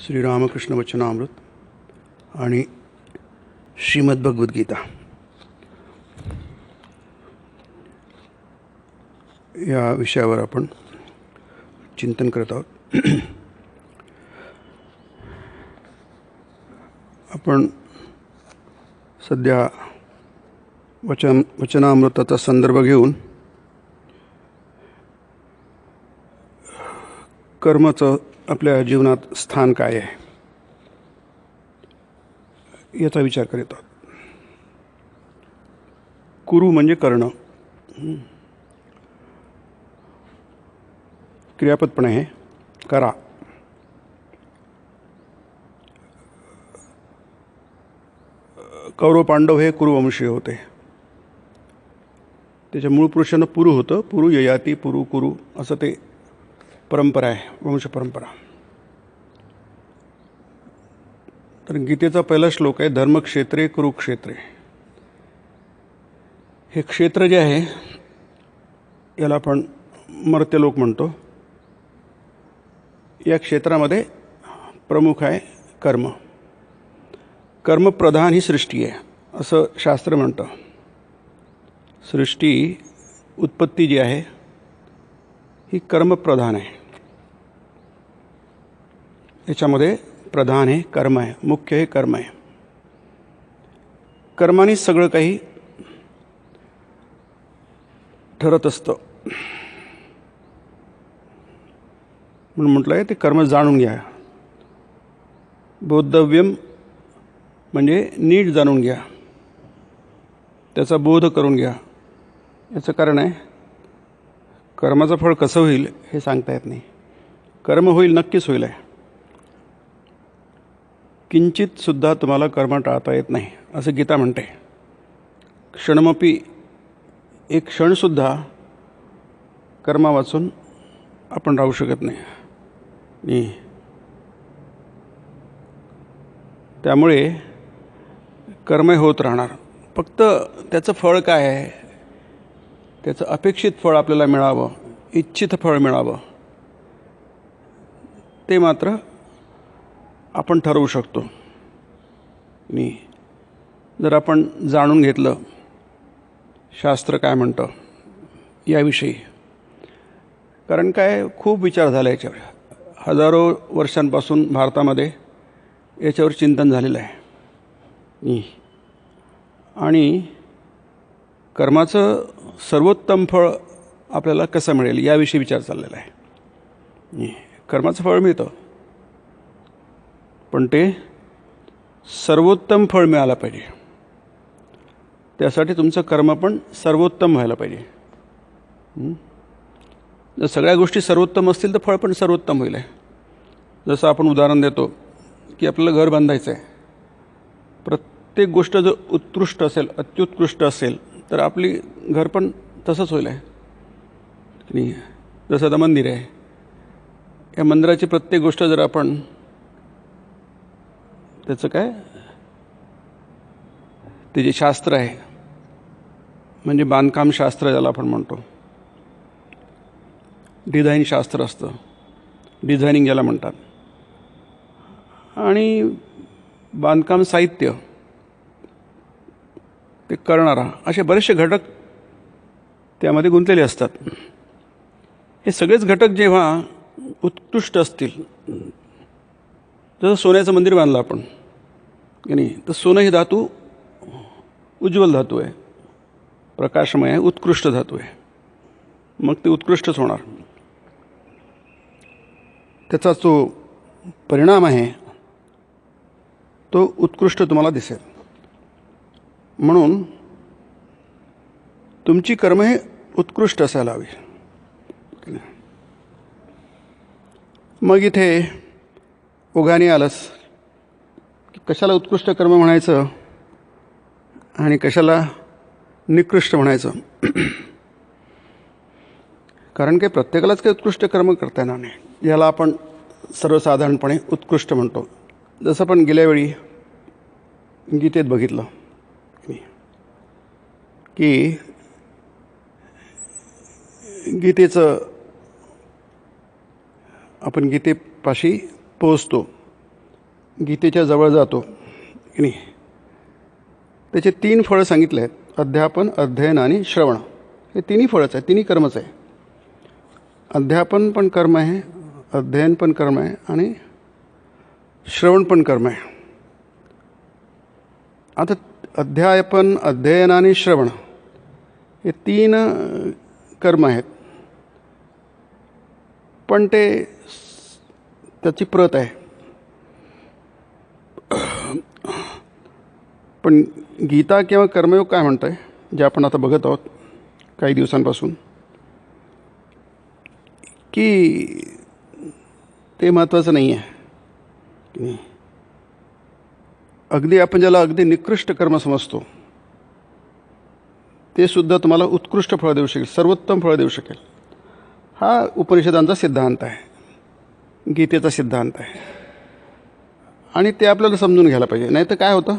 श्रीरामकृष्ण वचनामृत आणि श्रीमद्भगवद्गीता या विषयावर आपण चिंतन करत आहोत. आपण सध्या वचनामृताचा संदर्भ घेऊन कर्माचं आपल्या जीवनात स्थान काय आहे याचा विचार करीत आहोत. कुरु म्हणजे करणं, क्रियापद पण आहे, करा. कौरव पांडव हे कुरुवंशीय होते. त्याच्या मूळ पुरुषानं पुरु होतं. पुरु ययाती पुरु कुरु असं ते परंपरा आहे, वंश परंपरा. तर गीतेचा पहिला श्लोक आहे, धर्मक्षेत्रे कुरुक्षेत्रे. हे क्षेत्र जे आहे याला आपण मर्त्यलोक म्हणतो. या क्षेत्रामध्ये प्रमुख आहे कर्म. कर्मप्रधान ही सृष्टी आहे असं शास्त्र म्हणतं. सृष्टी उत्पत्ती जी आहे ही कर्मप्रधान आहे. याच्यामध्ये प्रधान आहे कर्म आहे, मुख्य हे कर्म आहे. कर्माने सगळं काही ठरत असतं. म्हणून म्हटलं आहे ते कर्म जाणून घ्या. बोद्धव्यम म्हणजे नीट जाणून घ्या, त्याचा बोध करून घ्या. याचं कारण आहे कर्माचं फळ कसं होईल हे सांगता येत नाही. कर्म होईल, नक्कीच होईल आहे. किंचितसुद्धा तुम्हाला कर्म टाळता येत नाही असं गीता म्हणते. क्षणमपी एक क्षणसुद्धा कर्मा वाचून आपण राहू शकत नाही. त्यामुळे कर्म होत राहणार. फक्त त्याचं फळ काय आहे, त्याचं अपेक्षित फळ आपल्याला मिळावं, इच्छित फळ मिळावं, ते मात्र आपण ठरवू शकतो. जर आपण जाणून घेतलं शास्त्र काय म्हणतं याविषयी. कारण काय खूप विचार झाला याच्यावर. हजारो वर्षांपासून भारतामध्ये याच्यावर चिंतन झालेलं आहे. आणि कर्माचं सर्वोत्तम फळ आपल्याला कसं मिळेल याविषयी विचार चाललेला आहे. कर्माचं फळ मिळतं, पण ते सर्वोत्तम फळ मिळालं पाहिजे. त्यासाठी तुमचं कर्म पण सर्वोत्तम व्हायला पाहिजे. जर सगळ्या गोष्टी सर्वोत्तम असतील तर फळ पण सर्वोत्तम होईल. जसं आपण उदाहरण देतो की आपल्याला घर बांधायचं आहे. प्रत्येक गोष्ट जर उत्कृष्ट असेल, अत्युत्कृष्ट असेल तर आपली घर पण तसंच होईल आहे. जसं आता मंदिर आहे, या मंदिराची प्रत्येक गोष्ट जर आपण त्याचं काय ते जे शास्त्र आहे म्हणजे बांधकाम शास्त्र ज्याला आपण म्हणतो, डिझाईन शास्त्र असतं, डिझायनिंग याला म्हणतात. आणि बांधकाम साहित्य ते करणारा, असे बरेचसे घटक त्यामध्ये गुंतलेले असतात. हे सगळेच घटक जेव्हा उत्कृष्ट असतील, जसं सोन्याचं मंदिर बांधलं आपण की नाही, तर सोनं ही धातू उज्ज्वल धातू आहे, प्रकाशमय आहे, उत्कृष्ट धातू आहे. मग ते उत्कृष्टच होणार. त्याचा जो परिणाम आहे तो उत्कृष्ट तुम्हाला दिसेल. म्हणून तुमची कर्म हे उत्कृष्ट असायला हवी. मग इथे ओघाने आलंस की कशाला उत्कृष्ट कर्म म्हणायचं आणि कशाला निकृष्ट म्हणायचं. कारण काही प्रत्येकालाच काही उत्कृष्ट कर्म करता येणार नाही. याला आपण सर्वसाधारणपणे उत्कृष्ट म्हणतो. जसं आपण गेल्या वेळी गीतेत बघितलं की गीतेचं आपण गीतेपाशी पोहोचतो गीतेच्या जवळ जातो की नाही, त्याचे 3 फळं सांगितले आहेत: अध्यापन, अध्ययन आणि श्रवण. हे तिन्ही फळंच आहे, तिन्ही कर्मच आहे. अध्यापन पण कर्म आहे, अध्ययन पण कर्म आहे आणि श्रवण पण कर्म आहे. आता अध्यापन, अध्ययन आणि श्रवण हे 3 कर्म आहेत, पण त्याची प्रत आहे. पण गीता किंवा कर्मयोग काय म्हणतं आहे, जे आपण आता बघत आहोत काही दिवसांपासून, की ते महत्त्वाचं नाही आहे. अगदी आपण ज्याला अगदी निकृष्ट कर्म समजतो ते सुद्धा तुम्हाला उत्कृष्ट फळ देऊ शकेल, सर्वोत्तम फळ देऊ शकेल. हा उपनिषदांचा सिद्धांत आहे, गीतेचा सिद्धांत आहे. आणि ते आपल्याला समजून घ्यायला पाहिजे. नाही तर काय होतं,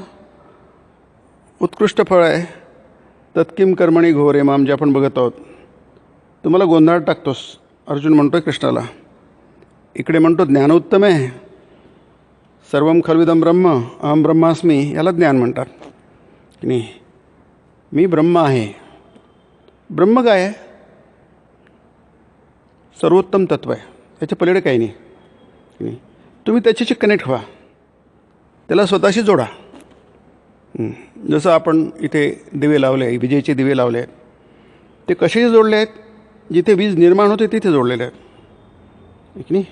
उत्कृष्ट फळ आहे, तत्किम कर्मणी घोरे माम, जे आपण बघत आहोत, तुम्हाला गोंधळात टाकतोस. अर्जुन म्हणतो कृष्णाला, इकडे म्हणतो ज्ञानोत्तम आहे, सर्वम खल्विदम ब्रह्म अहम ब्रह्मास्मी, याला ज्ञान म्हणतात की नाही. मी ब्रह्म आहे. ब्रह्म काय आहे? सर्वोत्तम तत्व आहे, त्याच्या पलीकडे काही नाही. तुम्ही त्याच्याशी कनेक्ट व्हा, त्याला स्वतःशी जोडा. जसं आपण इथे दिवे लावले आहे, विजेचे दिवे लावले आहेत, ते कशाशी जोडले आहेत? जिथे वीज निर्माण होते तिथे जोडलेले आहेत की नाही.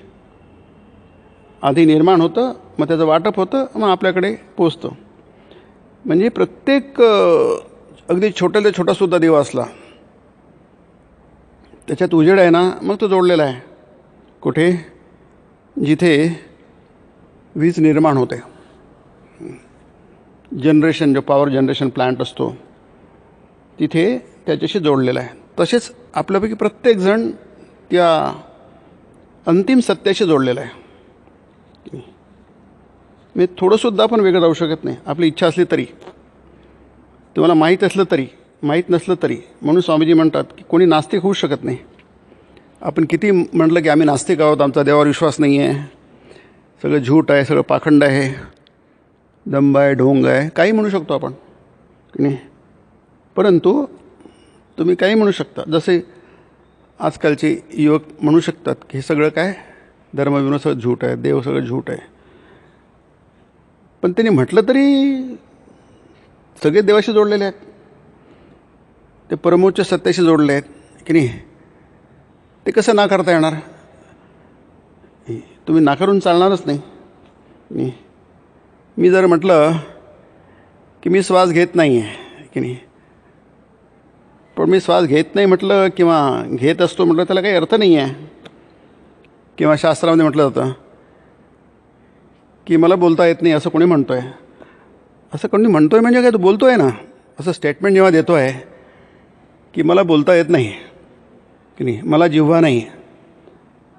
आधी निर्माण होतं, मग त्याचं वाटप होतं, मग आपल्याकडे पोचतं. म्हणजे प्रत्येक अगदी छोट्याला छोटासुद्धा दिवा असला, त्याच्यात उजेड आहे ना, मग तो जोडलेला आहे. कुठे? जिथे वीज निर्माण होते, जनरेशन, जो पॉवर जनरेशन प्लांट असतो, तिथे त्याच्याशी जोडलेला आहे. तसेच आपल्यापैकी प्रत्येकजण त्या अंतिम सत्याशी जोडलेला आहे. मी थोडंसुद्धा आपण वेगळं राहू शकत नाही, आपली इच्छा असली तरी, तुम्हाला माहीत असलं तरी, माहीत नसलं तरी. म्हणून स्वामीजी म्हणतात की कोणी नास्तिक होऊ शकत नाही. आपण किती म्हटलं की आम्ही नास्तिक आहोत, आमचा देवावर विश्वास नाही आहे, सगळं झूट आहे, सगळं पाखंड आहे, दंब आहे, ढोंग आहे, काही म्हणू शकतो आपण की नाही. परंतु तुम्ही काही म्हणू शकता. जसे आजकालचे युवक म्हणू शकतात की हे सगळं काय धर्मविनोद सगळं झूट आहे, देव सगळं झूट आहे. पण त्यांनी म्हटलं तरी सगळे देवाशी जोडलेले आहेत, ते परमोच्च सत्याशी जोडले आहेत की नाही. ते कसं नाकारता येणार? तुम्ही नाकारून चालणारच नाही. मी जर म्हटलं की मी श्वास घेत नाही आहे की नाही, पण मी श्वास घेत नाही म्हटलं किंवा घेत असतो म्हटलं, त्याला काही अर्थ नाही आहे. किंवा शास्त्रामध्ये म्हटलं जातं की मला बोलता येत नाही असं कोणी म्हणतो आहे. असं कोणी म्हणतो आहे म्हणजे काय, तो बोलतो आहे ना. असं स्टेटमेंट जेव्हा देतो आहे की मला बोलता येत नाही की नाही, मला जिव्हा नाही,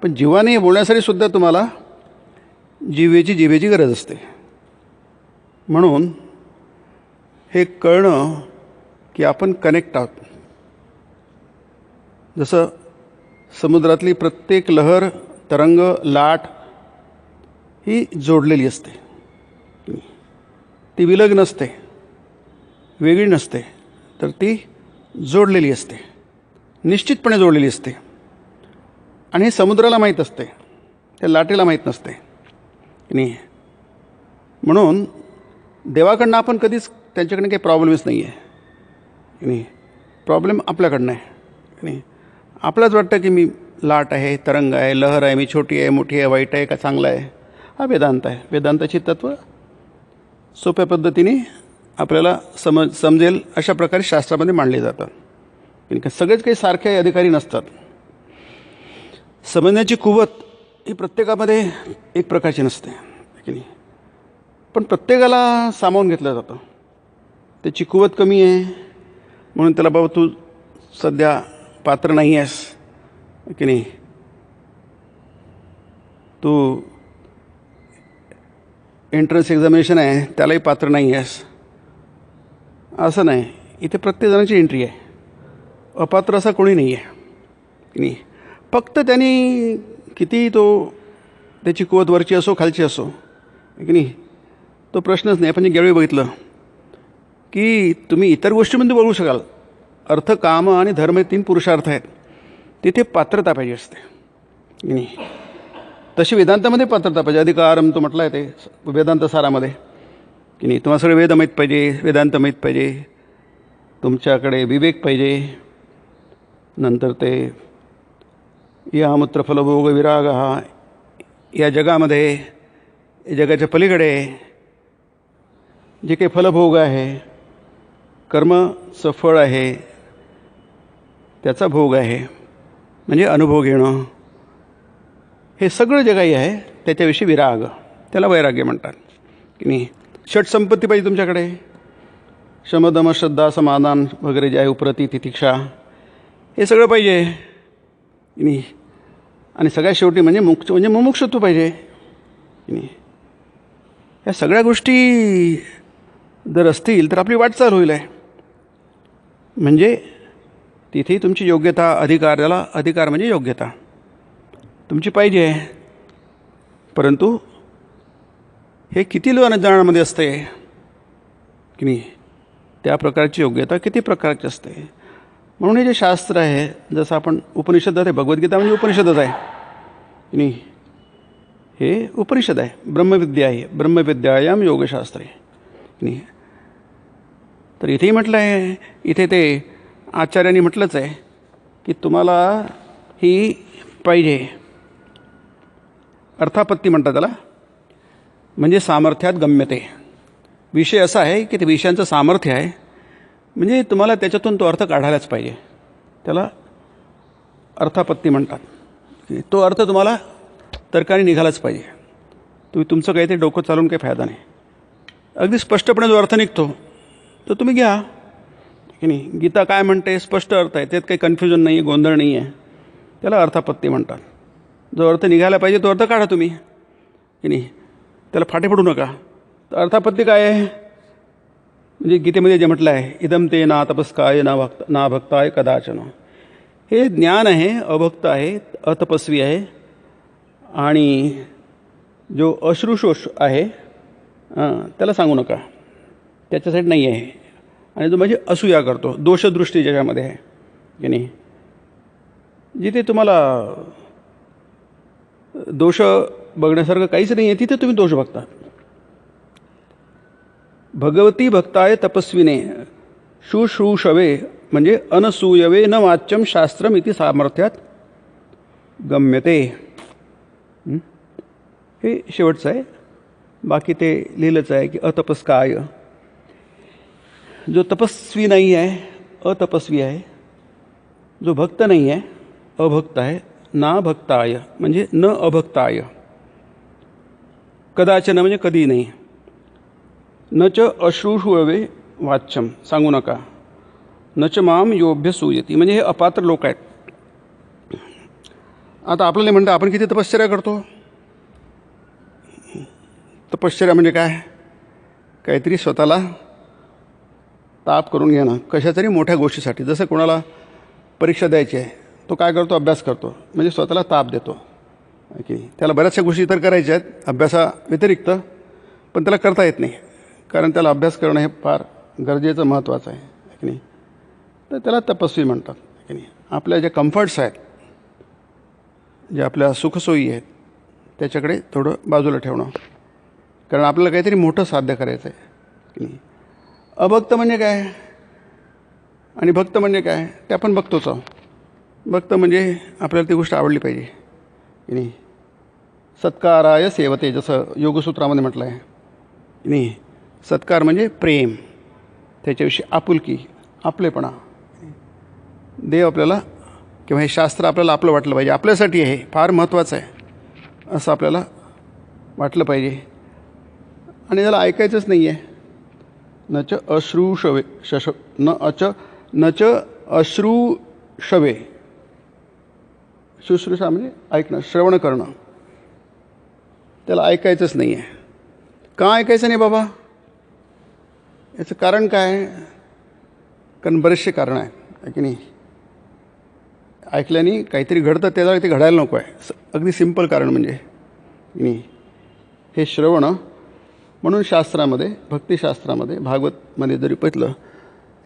पण जिव्हा नाही बोलण्यासाठी सुद्धा तुम्हाला जिभेची गरज असते. म्हणून हे कळणं की आपण कनेक्ट आहोत. जसं समुद्रातली प्रत्येक लहर, तरंग, लाट ही जोडलेली असते, ती विलग नसते, वेगळी नसते, तर ती जोडलेली असते, निश्चितपणे जोडलेली असते. आणि हे समुद्राला माहीत असते, त्या लाटेला माहीत नसते की नाही. म्हणून देवाकडनं आपण कधीच, त्यांच्याकडनं काही प्रॉब्लेमच नाही आहे की नाही. प्रॉब्लेम आपल्याकडनं आहे की नाही. आपल्याच वाटतं की मी लाट आहे, तरंग आहे, लहर आहे, मी छोटी आहे, मोठी आहे, वाईट आहे का चांगला आहे. हा वेदांत आहे. वेदांताची तत्त्व सोप्या पद्धतीने आपल्याला समजेल अशा प्रकारे शास्त्रामध्ये मांडले जातात. सगळेच काही सारखे अधिकारी नसतात. समजण्याची कुवत ही प्रत्येकामध्ये एक प्रकारची नसते की नाही, पण प्रत्येकाला सामावून घेतलं जातं. त्याची कुवत कमी आहे म्हणून त्याला बाबा तू सध्या पात्र नाही आहेस की नाही, तू एंट्रन्स एक्झामिनेशन आहे त्यालाही पात्र नाही आहेस, असं नाही. इथे प्रत्येकजणाची एंट्री आहे. अपात्र असा कोणी नाही आहे की नाही. फक्त त्यांनी किती तो त्याची कुवत वरची असो खालची असो, आहे की नाही? तो प्रश्नच नाही. आपण जे गेल्यावेळी बघितलं की तुम्ही इतर गोष्टीमध्ये बघू शकाल, अर्थ, काम आणि धर्म हे 3 पुरुषार्थ आहेत, तिथे पात्रता पाहिजे असते की नाही? तशी वेदांतामध्ये पात्रता पाहिजे. अधिकारम तो म्हटलं आहे ते वेदांत सारामध्ये की नाही? तुम्हाला सगळे वेद माहीत पाहिजे, वेदांत माहीत पाहिजे, तुमच्याकडे विवेक पाहिजे, नंतर ते यामुत्र फलभोग विराग हा या जगामध्ये, या जगाच्या पलीकडे जे काही फलभोग आहे, कर्मचं फळ आहे, त्याचा भोग आहे, म्हणजे अनुभव घेणं, हे सगळं जे काही आहे त्याच्याविषयी विराग, त्याला वैराग्य म्हणतात की नाही? षटसंपत्ती पाहिजे तुमच्याकडे, शमदम श्रद्धा समाधान वगैरे जे आहे, उपरती तितिक्षा, हे सगळं पाहिजे की नाही? आणि सगळ्यात शेवटी म्हणजे मुमुक्षत्व पाहिजे की नाही? या सगळ्या गोष्टी जर असतील तर आपली वाटचाल होईल आहे. म्हणजे तिथे तुमची योग्यता, अधिकार, त्याला अधिकार म्हणजे योग्यता तुमची पाहिजे आहे. परंतु हे किती जणांमध्ये असते की नाही? त्या प्रकारची योग्यता किती प्रकारची असते. म्हणून हे जे शास्त्र आहे, जसं आपण उपनिषद आहे, भगवद्गीता म्हणजे उपनिषदच आहे की नाही? हे उपनिषद आहे, ब्रह्मविद्या आहे, ब्रह्मविद्यायाम योगशास्त्र आहे की नाही? तर इथेही म्हटलं आहे, इथे ते आचार्यांनी म्हटलंच आहे की तुम्हाला ही पाहिजे, अर्थापत्ती म्हणतात त्याला, म्हणजे सामर्थ्यात गम्यते. विषय असा आहे की ते विषयांचं सामर्थ्य आहे, म्हणजे तुम्हाला त्याच्यातून तो अर्थ काढायलाच पाहिजे, त्याला अर्थापत्ती म्हणतात. तो अर्थ तुम्हाला तर्काने निघालाच पाहिजे. तुम्ही तुमचं काही ते डोकं चालवून काही फायदा नाही. अगदी स्पष्टपणे जो अर्थ निघतो तो तुम्ही घ्या की नाही? गीता काय म्हणते, स्पष्ट अर्थ आहे, त्यात काही कन्फ्युजन नाही आहे, गोंधळ नाही आहे, त्याला अर्थापत्ती म्हणतात. जो अर्थ निघायला पाहिजे तो अर्थ काढा तुम्ही की नाही? त्याला फाटे पडू नका. तर अर्थापत्ती काय आहे? म्हणजे गीतेमध्ये जे म्हटलं आहे, इदम ते ना तपस्काय ना भक्ताय कदाचन, हे ज्ञान आहे, अभक्त आहे, अतपस्वी आहे, आणि जो अश्रुशोष आहे त्याला सांगू नका, त्याच्यासाठी नाही आहे. आणि जो म्हणजे असूया करतो, दोषदृष्टी ज्याच्यामध्ये आहे की नाही? जिथे तुम्हाला दोष बघण्यासारखं काहीच नाही आहे, तिथे तुम्ही दोष बघता. भगवती भक्ताय तपस्विने शुश्रूषवे म्हणजे अनसूयवे न वाच्यम शास्त्रम इति सामर्थ्यात गम्यते. हे शेवटचं आहे. बाकी ते लिहिलंच आहे की अतपस्काय, जो तपस्वी नाही आहे, अतपस्वी आहे, जो भक्त नाही आहे, अभक्त आहे, ना भक्ताय म्हणजे न अभक्ताय, कदाचन म्हणजे कधी नाही, न च अश्रूषुवे वाच्यम सांगू नका, न च माम योभ्य सूयती म्हणजे हे अपात्र लोक आहेत. आता आपल्याला म्हणतं आपण किती तपश्चर्या करतो. तपश्चर्या म्हणजे काय? काहीतरी स्वतःला ताप करून घेणं कशा तरी मोठ्या गोष्टीसाठी. जसं कोणाला परीक्षा द्यायची आहे, तो काय करतो? अभ्यास करतो, म्हणजे स्वतःला ताप देतो की त्याला बऱ्याचशा गोष्टी इतर करायच्या आहेत अभ्यासाव्यतिरिक्त, पण त्याला करता येत नाही, कारण त्याला अभ्यास करणं हे फार गरजेचं, महत्त्वाचं आहे की नाही? तर त्याला तपस्वी म्हणतात की नाही? आपल्या ज्या कम्फर्ट्स आहेत, ज्या आपल्या सुखसोयी आहेत, त्याच्याकडे थोडं बाजूला ठेवणं, कारण आपल्याला काहीतरी मोठं साध्य करायचं आहे की नाही? अभक्त म्हणजे काय आणि भक्त म्हणजे काय ते आपण बघतोच आहोत. भक्त म्हणजे आपल्याला ती गोष्ट आवडली पाहिजे की नाही? सत्काराय सेवते, जसं योगसूत्रामध्ये म्हटलं आहे की नाही? सत्कार म्हणजे प्रेम, त्याच्याविषयी आपुलकी, आपलेपणा. देव आपल्याला किंवा हे शास्त्र आपल्याला आपलं वाटलं पाहिजे, आपल्यासाठी हे फार महत्त्वाचं आहे असं आपल्याला वाटलं पाहिजे. आणि त्याला ऐकायचंच नाही आहे. न च अश्रूषवे न च अश्रूषवे, शुश्रूषा म्हणजे ऐकणं, श्रवण करणं, त्याला ऐकायचंच नाही आहे. का ऐकायचं नाही बाबा? याचं कारण काय? कारण बरेचसे कारणं आहेत की नाही? ऐकल्याने काहीतरी घडतं, त्याला ते घडायला नको आहे. अगदी सिंपल कारण म्हणजे की नाही, हे श्रवण म्हणून शास्त्रामध्ये, भक्तिशास्त्रामध्ये, भागवतमध्ये जरी पाहिलं,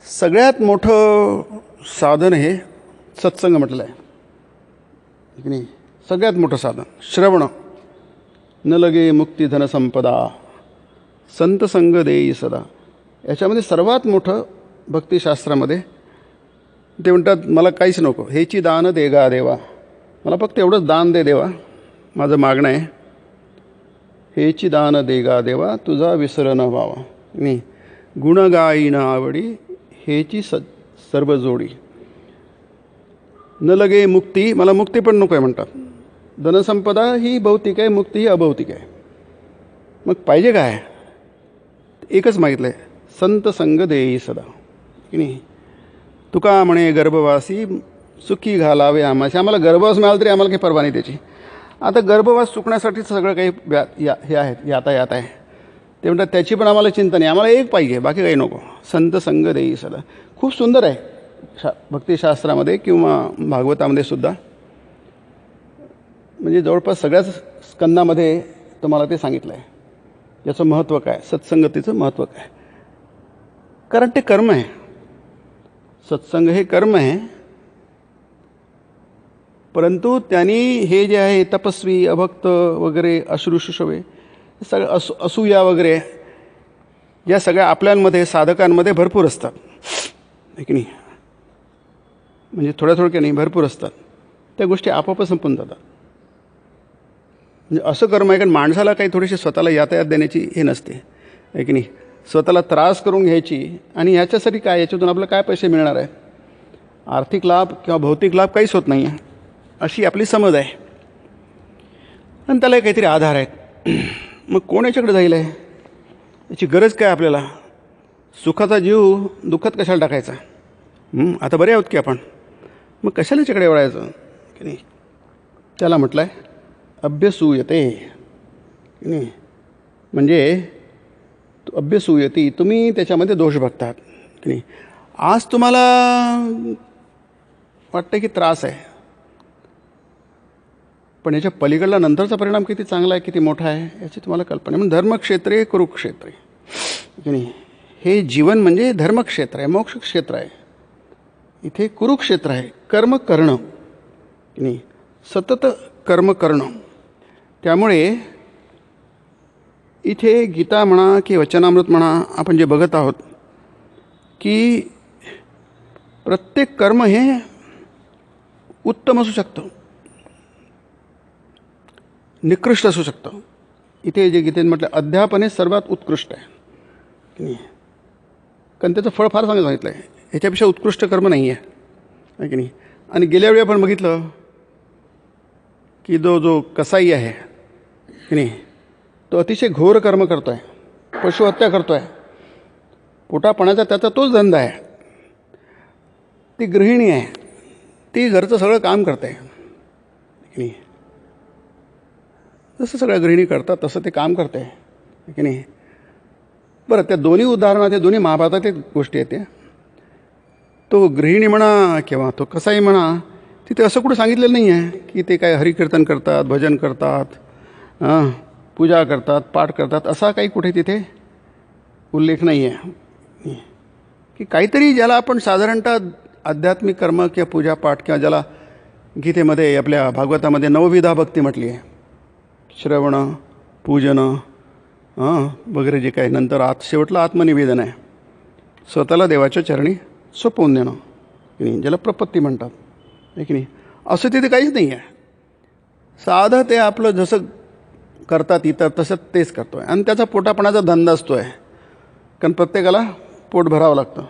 सगळ्यात मोठं साधन हे सत्संग म्हटलं आहे की नाही. सगळ्यात मोठं साधन श्रवण. न लगे मुक्ती धनसंपदा, संत संग देई सदा. याच्यामध्ये सर्वात मोठं भक्तिशास्त्रामध्ये ते म्हणतात, मला काहीच नको, हेची दान दे गा देवा, मला फक्त एवढंच दान दे देवा, माझं मागणं आहे. हेची दान दे गा देवा, तुझा विसर न व्हावा. नाही, गुण गाई न आवडी, हेची सर्व जोडी. न लगे मुक्ती, मला मुक्ती पण नको आहे म्हणतात. धनसंपदा ही भौतिक आहे, मुक्ती ही अभौतिक आहे. मग पाहिजे काय? एकच मागितलं आहे, संत संग देई सदा की नाही. तुका म्हणे गर्भवासी, सुखी घालावे आम्हाशी. आम्हाला गर्भवास मिळाला तरी आम्हाला काही परवा नाही त्याची. आता गर्भवास चुकण्यासाठी सगळं काही हे आहेत, यातायात आहे. ते म्हणतात त्याची पण आम्हाला चिंता नाही, आम्हाला एक पाहिजे, बाकी काही नको. संत संग देई सदा खूप सुंदर आहे भक्तिशास्त्रामध्ये किंवा भागवतामध्ये सुद्धा. म्हणजे जवळपास सगळ्याच स्कंदामध्ये तुम्हाला ते सांगितलं आहे याचं महत्त्व काय, सत्संगतीचं महत्त्व काय. कारण ते कर्म आहे, सत्संग हे कर्म आहे. परंतु त्यांनी हे जे आहे तपस्वी, अभक्त वगैरे, अश्रुशुषवे, सगळं असूया वगैरे, या सगळ्या आपल्यांमध्ये, साधकांमध्ये भरपूर असतात की नाही. म्हणजे थोड्याथोडक्याने भरपूर असतात. त्या गोष्टी आपोआप संपून जातात. म्हणजे असं कर्म आहे, कारण माणसाला काही थोडीशी स्वतःला यातायात देण्याची हे नसते आहे की नाही. स्वतःला त्रास करून घ्यायची, आणि ह्याच्यासाठी काय, याच्यातून आपल्याला काय पैसे मिळणार आहे, आर्थिक लाभ किंवा भौतिक लाभ काहीच होत नाही आहे, अशी आपली समज आहे. आणि त्याला काहीतरी आधार आहेत. मग कोण याच्याकडे जाईल आहे, याची गरज काय आपल्याला. सुखाचा जीव दुःखात कशाला टाकायचा. आता बरे आहोत की आपण, मग कशाला याच्याकडे वळायचं की नाही. त्याला म्हटलं आहे अभ्यसूयते की नाही. म्हणजे अभ्यसूयती, तुम्ही त्याच्यामध्ये दोष बघतात की नाही. आज तुम्हाला वाटतं की त्रास आहे, पण याच्या पलीकडला नंतरचा परिणाम किती चांगला आहे, किती मोठा आहे, याची तुम्हाला कल्पना आहे. म्हणून धर्मक्षेत्रे कुरुक्षेत्रे की नाही. हे जीवन म्हणजे धर्मक्षेत्र आहे, मोक्षक्षेत्र आहे. इथे कुरुक्षेत्र आहे, कर्म करणं की नाही, सतत कर्म करणं. त्यामुळे इथे गीता म्हणा की वचनामृत म्हणा, आपण जे बघत आहोत की प्रत्येक कर्म हे उत्तम असू शकतं, निकृष्ट असू शकतं. इथे जे गीतेत म्हटलं अध्यापन हे सर्वात उत्कृष्ट आहे की नाही. कारण त्याचं फळ फार चांगलं सांगितलं आहे, ह्याच्यापेक्षा उत्कृष्ट कर्म नाही आहे की नाही. आणि गेल्या वेळी आपण बघितलं की जो कसाई आहे की नाही, तो अतिशय घोर कर्म करतो आहे, पशुहत्या करतो आहे, पोटापाण्याचा त्याचा तोच धंदा आहे. ती गृहिणी आहे, ती घरचं सगळं काम करते की नाही. जसं सगळ्या गृहिणी करतात तसं ते काम करते की नाही. बरं, त्या दोन्ही उदाहरणात, त्या दोन्ही महाभारतातील गोष्टी आहेत त्या. तो गृहिणी म्हणा किंवा तो कसाई म्हणा, तिथे असं कुठं सांगितलेलं नाही आहे की ते काय हरिकीर्तन करतात, भजन करतात, पूजा करतात, पाठ करतात, असा काही कुठे तिथे उल्लेख नाही आहे. की काहीतरी ज्याला आपण साधारणतः आध्यात्मिक कर्म किंवा पूजापाठ, किंवा ज्याला गीतेमध्ये आपल्या भागवतामध्ये नवविधा भक्ती म्हटली आहे, श्रवण, पूजन वगैरे जे काय, नंतर शेवटलं आत्मनिवेदन आहे, स्वतःला देवाच्या चरणी सोपवून देणं की नाही, ज्याला प्रपत्ती म्हणतात आहे की नाही. असं तिथे काहीच नाही आहे. साधं ते आपलं जसं करतात इतर तसं तेच करतो आहे. आणि त्याचा पोटापणाचा धंदा असतो आहे, कारण प्रत्येकाला पोट भरावं लागतं,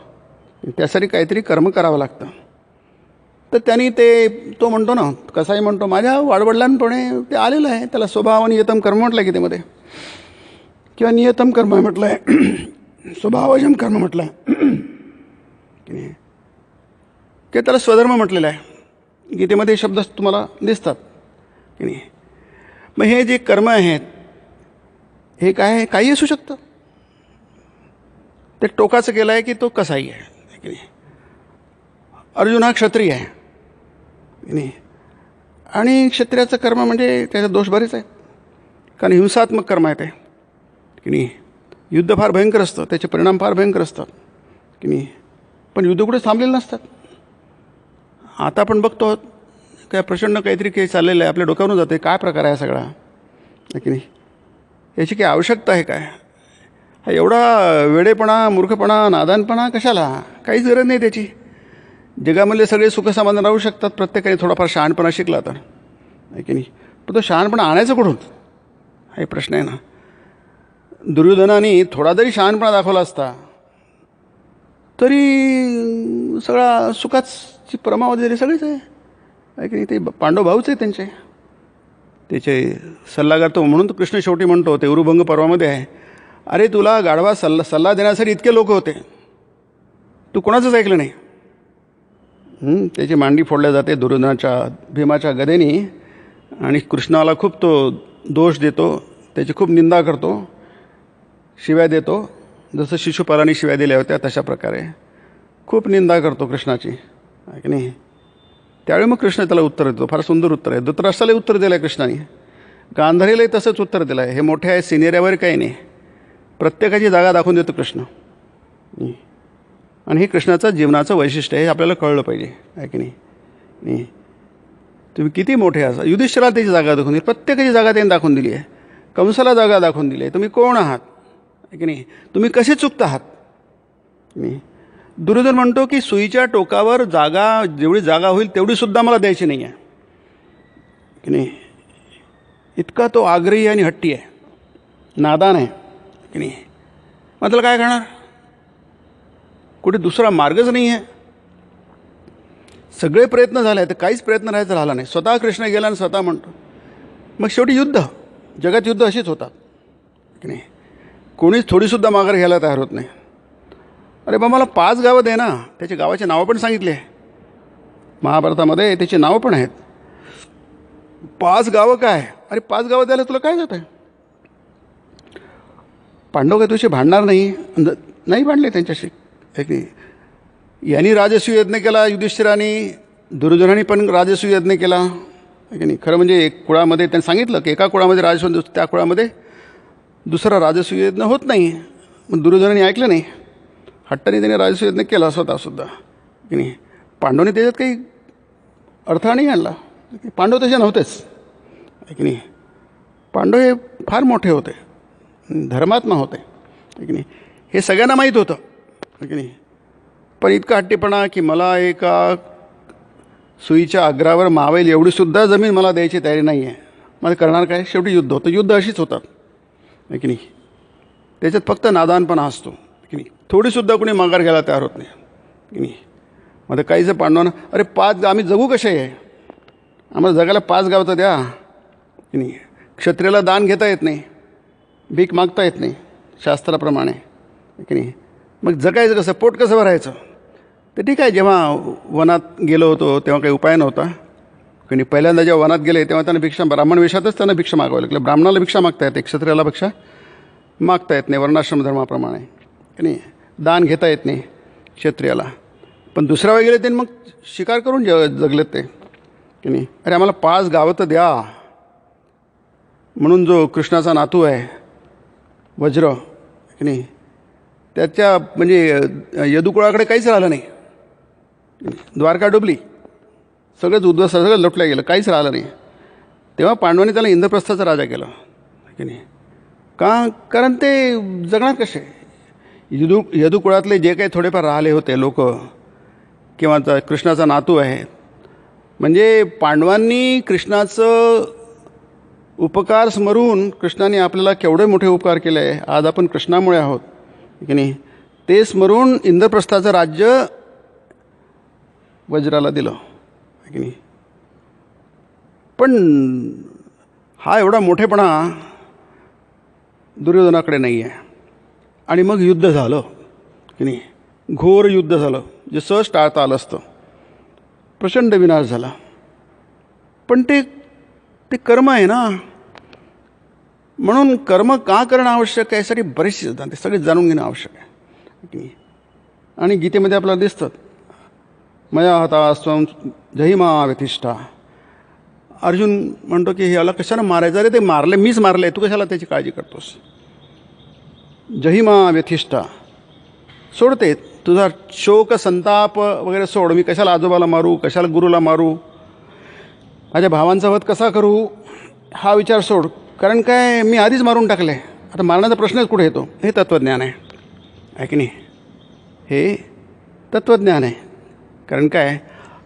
त्यासाठी काहीतरी कर्म करावं लागतं. तर त्यांनी तो म्हणतो ना, कसाही म्हणतो, माझ्या वाडवडिलांपणे ते आलेलं आहे, त्याला स्वभाव नियतम कर्म म्हटलं आहे गीतेमध्ये, किंवा नियतम कर्म म्हटलं आहे, स्वभावजम कर्म म्हटलं आहे की नाही. किंवा त्याला स्वधर्म म्हटलेलं आहे, गीतेमध्ये शब्द तुम्हाला दिसतात की नाही. मग हे जे कर्म आहेत हे काय, काही असू शकतं. ते टोकाचं केलं आहे की तो कसाही आहे की नाही. अर्जुन हा क्षत्रिय आहे की नाही. आणि क्षत्रियाचं कर्म म्हणजे त्याचा दोष बरेच आहेत, कारण हिंसात्मक कर्म आहे ते की नाही. युद्ध फार भयंकर असतं, त्याचे परिणाम फार भयंकर असतात की नाही. पण युद्ध कुठे थांबलेले नसतात. आता आपण बघतो काय प्रचंड काहीतरी काही चाललेलं आहे, आपल्या डोक्यावरून जाते काय प्रकार आहे सगळा की नाही. याची काही आवश्यकता आहे काय? हा एवढा वेडेपणा, मूर्खपणा, नादानपणा कशाला? काहीच गरज नाही त्याची. जगामधले सगळे सुखसमाधान राहू शकतात प्रत्येकाने थोडाफार शहाणपणा शिकला तर, आहे की नाही. पण तो शहाणपणा आणायचं कुठून हा प्रश्न आहे ना. दुर्योधनाने थोडा जरी शहाणपणा दाखवला असता तरी सगळा सुखाची परमावधी जरी सगळेच आहे की नाही. ते पांडव भाऊच आहे त्यांचे, त्याचे सल्लागार. तो म्हणून तो कृष्ण शेवटी म्हणतो, ते उरुभंग पर्वामध्ये आहे, अरे तुला गाढवा सल्ला देण्यासाठी इतके लोक होते, तू कोणाचंच ऐकलं नाही. त्याची मांडी फोडल्या जाते भीमाच्या गदेनी, आणि कृष्णाला खूप तो दोष देतो, त्याची खूप निंदा करतो, शिव्या देतो. जसं शिशुपालांनी शिव्या दिल्या होत्या तशा प्रकारे खूप निंदा करतो कृष्णाची, आहे की नाही. त्यावेळी मग कृष्ण त्याला उत्तर देतो. फार सुंदर उत्तर आहे. धृतराष्ट्रालाही उत्तर दिलं आहे कृष्णाने, गांधारीलाही तसंच उत्तर दिलं आहे. हे मोठे आहे, सिनियर यावर काही नाही, प्रत्येकाची जागा दाखवून देतो कृष्ण. आणि हे कृष्णाचं जीवनाचं वैशिष्ट्य आहे, हे आपल्याला कळलं पाहिजे, आहे की नाही. तुम्ही किती मोठे आहात. युधिष्ठिराला त्याची जागा दाखवून दिली, प्रत्येकाची जागा त्यांनी दाखवून दिली आहे. कंसाला जागा दाखवून दिली आहे, तुम्ही कोण आहात, आहे की नाही. तुम्ही कसे चुकत आहात. नाही, दुर्योधन म्हणतो की सुईच्या टोकावर जेवढी जागा होईल तेवढीसुद्धा मला द्यायची नाही आहे की नाही. इतका तो आग्रही आणि हट्टी आहे, नादान आहे की नाही. मग त्याला काय करणार? कुठे दुसरा मार्गच नाही आहे. सगळे प्रयत्न झाले तर काहीच प्रयत्न राहायचा राहिला नाही. स्वतः कृष्ण गेला आणि स्वतः म्हणतो. मग शेवटी युद्ध, जगात युद्ध अशीच होतात की नाही. कोणीच थोडीसुद्धा माघार घ्यायला तयार होत नाही. अरे बा मला 5 गावं दे ना. त्याची गावाची नावं पण सांगितली आहे महाभारतामध्ये, त्याची नावं पण आहेत. 5 गावं काय? अरे 5 गावं द्यायला तुला काय जात आहे? पांडव काय तुझे भांडणार नाही भांडले त्यांच्याशी, आहे की नाही. यांनी राजसूय यज्ञ केला युधिष्ठिराने, दुर्योधनाने पण राजसूय यज्ञ केला, आहे की नाही. खरं म्हणजे एक कुळामध्ये त्यांनी सांगितलं की एका कुळामध्ये राजसूय, त्या कुळामध्ये दुसरा राजसूय यज्ञ होत नाही. मग दुर्योधनाने ऐकलं नाही, हट्टाने त्याने राजसूय यज्ञ केला स्वतःसुद्धा की नाही. पांडवने त्याच्यात काही अर्थ नाही आणला. पांडव तसे नव्हतेच, आहे की नाही. पांडव हे फार मोठे होते, धर्मात्मा होते, आहे की नाही. हे सगळ्यांना माहीत होतं, आहे की नाही. पण इतका हट्टीपणा की मला एका सुईच्या अग्रावर मावेल एवढीसुद्धा जमीन मला द्यायची तयारी नाही आहे. मला करणार काय? शेवटी युद्ध होतं. युद्ध अशीच होतात, आहे की नाही. त्याच्यात फक्त नादानपणा असतो, की नाही. थोडीसुद्धा कोणी माघार घ्यायला तयार होत नाही की नाही. मग काहीचं पांडवांना, अरे 5 आम्ही जगू कसे आहे, आम्हाला जगायला 5 गाव तर द्या की नाही. क्षत्रियाला दान घेता येत नाही, भीक मागता येत नाही शास्त्राप्रमाणे, की नाही. मग जगायचं कसं, पोट कसं भरायचं? तर ठीक आहे, जेव्हा वनात गेलो होतो तेव्हा काही उपाय नव्हता. आणि पहिल्यांदा जेव्हा वनात गेले तेव्हा त्यांना ब्राह्मण वेशातच त्यांना भिक्षा मागावं लागलं. ब्राह्मणाला भिक्षा मागता येते, क्षत्रियाला भिक्षा मागता येत नाही वर्णाश्रम धर्माप्रमाणे, की नाही. दान घेता येत नाही क्षत्रियाला. पण दुसऱ्या वेळी गेले त्यांनी मग शिकार करून जगलेत ते, की नाही. अरे आम्हाला 5 गावं तर द्या. म्हणून जो कृष्णाचा नातू आहे वज्र, की नाही, त्याच्या म्हणजे यदुकुळाकडे काहीच राहिलं नाही. द्वारका डुबली, सगळंच उद्ध्वस्त, सगळं लुटलं गेलं, काहीच राहिलं नाही. तेव्हा पांडवांनी त्याला इंद्रप्रस्थाचा राजा केला, की नाही. कारण ते जगणार कसे? यदुकुळातले जे काही थोडेफार राहिले होते लोक, किंवा कृष्णाचा नातू आहे, म्हणजे पांडवांनी कृष्णाचं उपकार स्मरून कृष्णाने आपल्याला केवढे मोठे उपकार केले आहे, आज आपण कृष्णामुळे आहोत, की नाही. ते स्मरून इंद्रप्रस्थाचं राज्य वज्राला दिलं, की नाही. पण हा एवढा मोठेपणा दुर्योधनाकडे नाही आहे. आणि मग युद्ध झालं, की नाही. घोर युद्ध झालं, जे सहज टाळता आलं असतं. प्रचंड विनाश झाला. पण ते कर्म आहे ना, म्हणून कर्म का करणं आवश्यक आहे यासाठी बरेचसे सिद्धांत, ते सगळे जाणून घेणं आवश्यक आहे, की नाही. आणि गीतेमध्ये आपल्याला दिसतात, मया हता स्वं जहिमा व्यतिष्ठा. अर्जुन म्हणतो की ह्याला कशाला मारायचं? अरे ते मीच मारले, तू कशाला त्याची काळजी करतोस? जहिमा व्यथिष्ठा. सोडते तुझा शोक संताप वगैरे सोड. मी कशाला आजोबाला मारू, कशाला गुरुला मारू, माझ्या भावांचा वध कसा करू, हा विचार सोड. कारण काय, मी आधीच मारून टाकले, आता मारण्याचा प्रश्नच कुठे येतो. हे तत्त्वज्ञान आहे की नाही. हे तत्त्वज्ञान आहे. कारण काय,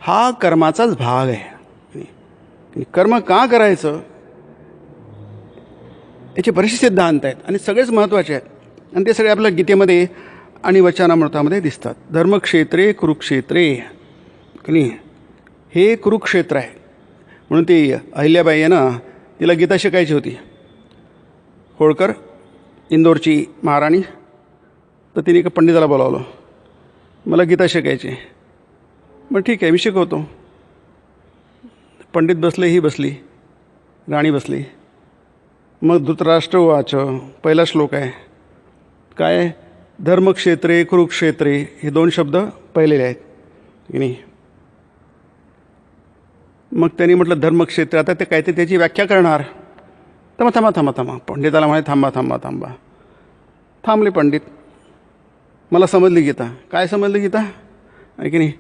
हा कर्माचाच भाग आहे. कर्म का करायचं याचे बरेचसे सिद्धांत आहेत आणि सगळेच महत्त्वाचे आहेत आणि ते सगळे आपल्या गीतेमध्ये आणि वचनामृतामध्ये दिसतात. धर्मक्षेत्रे कुरुक्षेत्रे की नाही, हे कुरुक्षेत्र आहे. म्हणून ती अहिल्याबाई आहे ना, तिला गीता शिकायची होती. होळकर इंदोरची महाराणी, तर तिने एका पंडिताला बोलावलं, मला गीता शिकायची. मग ठीक आहे, मी शिकवतो. पंडित बसले, ही बसली, राणी बसली. मग धृतराष्ट्र उवाच, पहिला श्लोक आहे काय, धर्मक्षेत्रे कुरुक्षेत्रे, हे 2 शब्द पहिलेले आहेत की नाही. मग त्यांनी म्हटलं धर्मक्षेत्र, आता ते काय ते त्याची व्याख्या करणार. तर थांबा थांबा थांबा, पंडिताला म्हणे थांबा थांबा थांबा. थांबले पंडित. मला समजली गीता. काय समजली गीता आहे की नाही.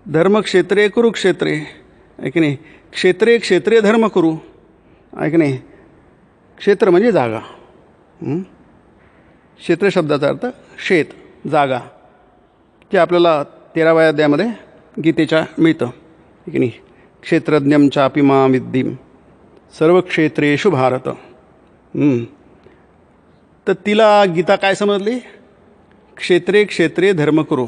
धर्मक्षेत्रे कुरुक्षेत्रे आहे की नाही. क्षेत्रे क्षेत्रीय धर्म करू आहे की नाही. क्षेत्र म्हणजे जागा. क्षेत्र शब्दाचा अर्थ शेत, जागा, जे आपल्याला 13व्या अध्यायामध्ये गीतेच्या मिळतं की नाही. क्षेत्रज्ञं चापि मां विद्धिं सर्व क्षेत्रेषु भारत. तर तिला गीता काय समजली, क्षेत्रे क्षेत्रीय धर्म करू,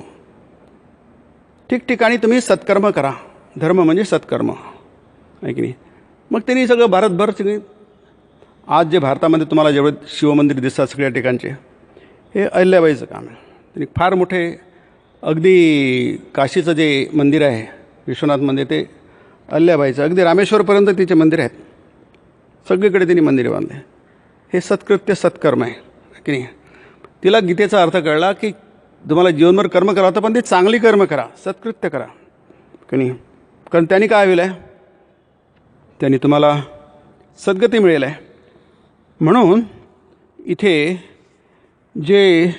ठिकठिकाणी तुम्ही सत्कर्म करा. धर्म म्हणजे सत्कर्म आहे की नाही. मग त्यांनी सगळं भारतभर सगळे, आज जे भारतामध्ये तुम्हाला जेवढे शिवमंदिर दिसतात सगळ्या ठिकाणचे, हे अहिल्याबाईचं काम आहे. त्यांनी फार मोठे, अगदी काशीचं जे मंदिर आहे विश्वनाथ मंदिर, ते अहिल्याबाईचं. अगदी रामेश्वरपर्यंत तिचे मंदिर आहेत. सगळीकडे त्यांनी मंदिरे बांधले. हे सत्कृत्य सत्कर्म आहे की नाही. तिला गीतेचा अर्थ कळला की तुम्हाला जीवनभर कर्म करा होतं, पण ते चांगली कर्म करा, सत्कृत्य करा की नाही. कारण त्यांनी काय होईल आहे, त्यांनी तुम्हाला सद्गती मिळेल आहे. म्हणून इथे जे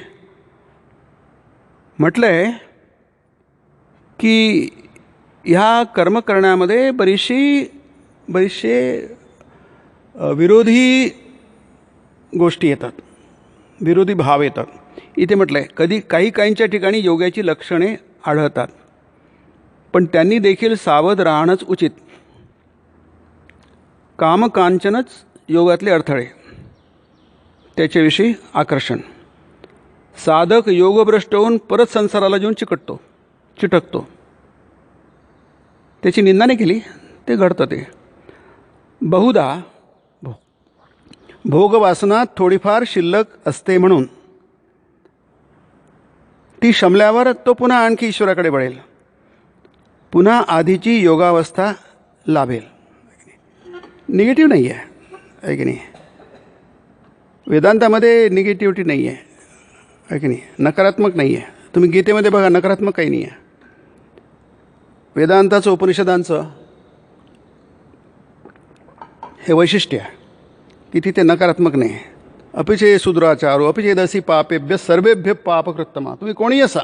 म्हटलं आहे की ह्या कर्म करण्यामध्ये बरीचशे विरोधी गोष्टी येतात, विरोधी भाव येतात. इथे म्हटलं आहे काहींच्या ठिकाणी योगाची लक्षणे आढळतात, पण त्यांनी देखील सावध राहणंच उचित. कामकांचनच योगातले अडथळे, त्याच्याविषयी आकर्षण. साधक योगभ्रष्ट होऊन परत संसाराला घेऊन चिटकतो. त्याची निंदा नाही केली, ते घडतं. ते बहुधा भोगवासना थोडीफार शिल्लक असते, म्हणून ती शमल्यावर तो पुन्हा आणखी ईश्वराकडे वळेल, पुन्हा आधीची योगावस्था लाभेल. निगेटिव्ह नाही आहे की नाही. वेदांतामध्ये निगेटिव्हिटी नाही आहे की नाही, नकारात्मक नाही आहे. तुम्ही गीतेमध्ये बघा, नकारात्मक काही नाही आहे. वेदांताचं, उपनिषदांचं हे वैशिष्ट्य आहे की तिथे नकारात्मक नाही. अपिचे सुदुराचारो अपिचेदसी पापेभ्य सर्वेभ्य पापकृत्तमा. तुम्ही कोणीही असा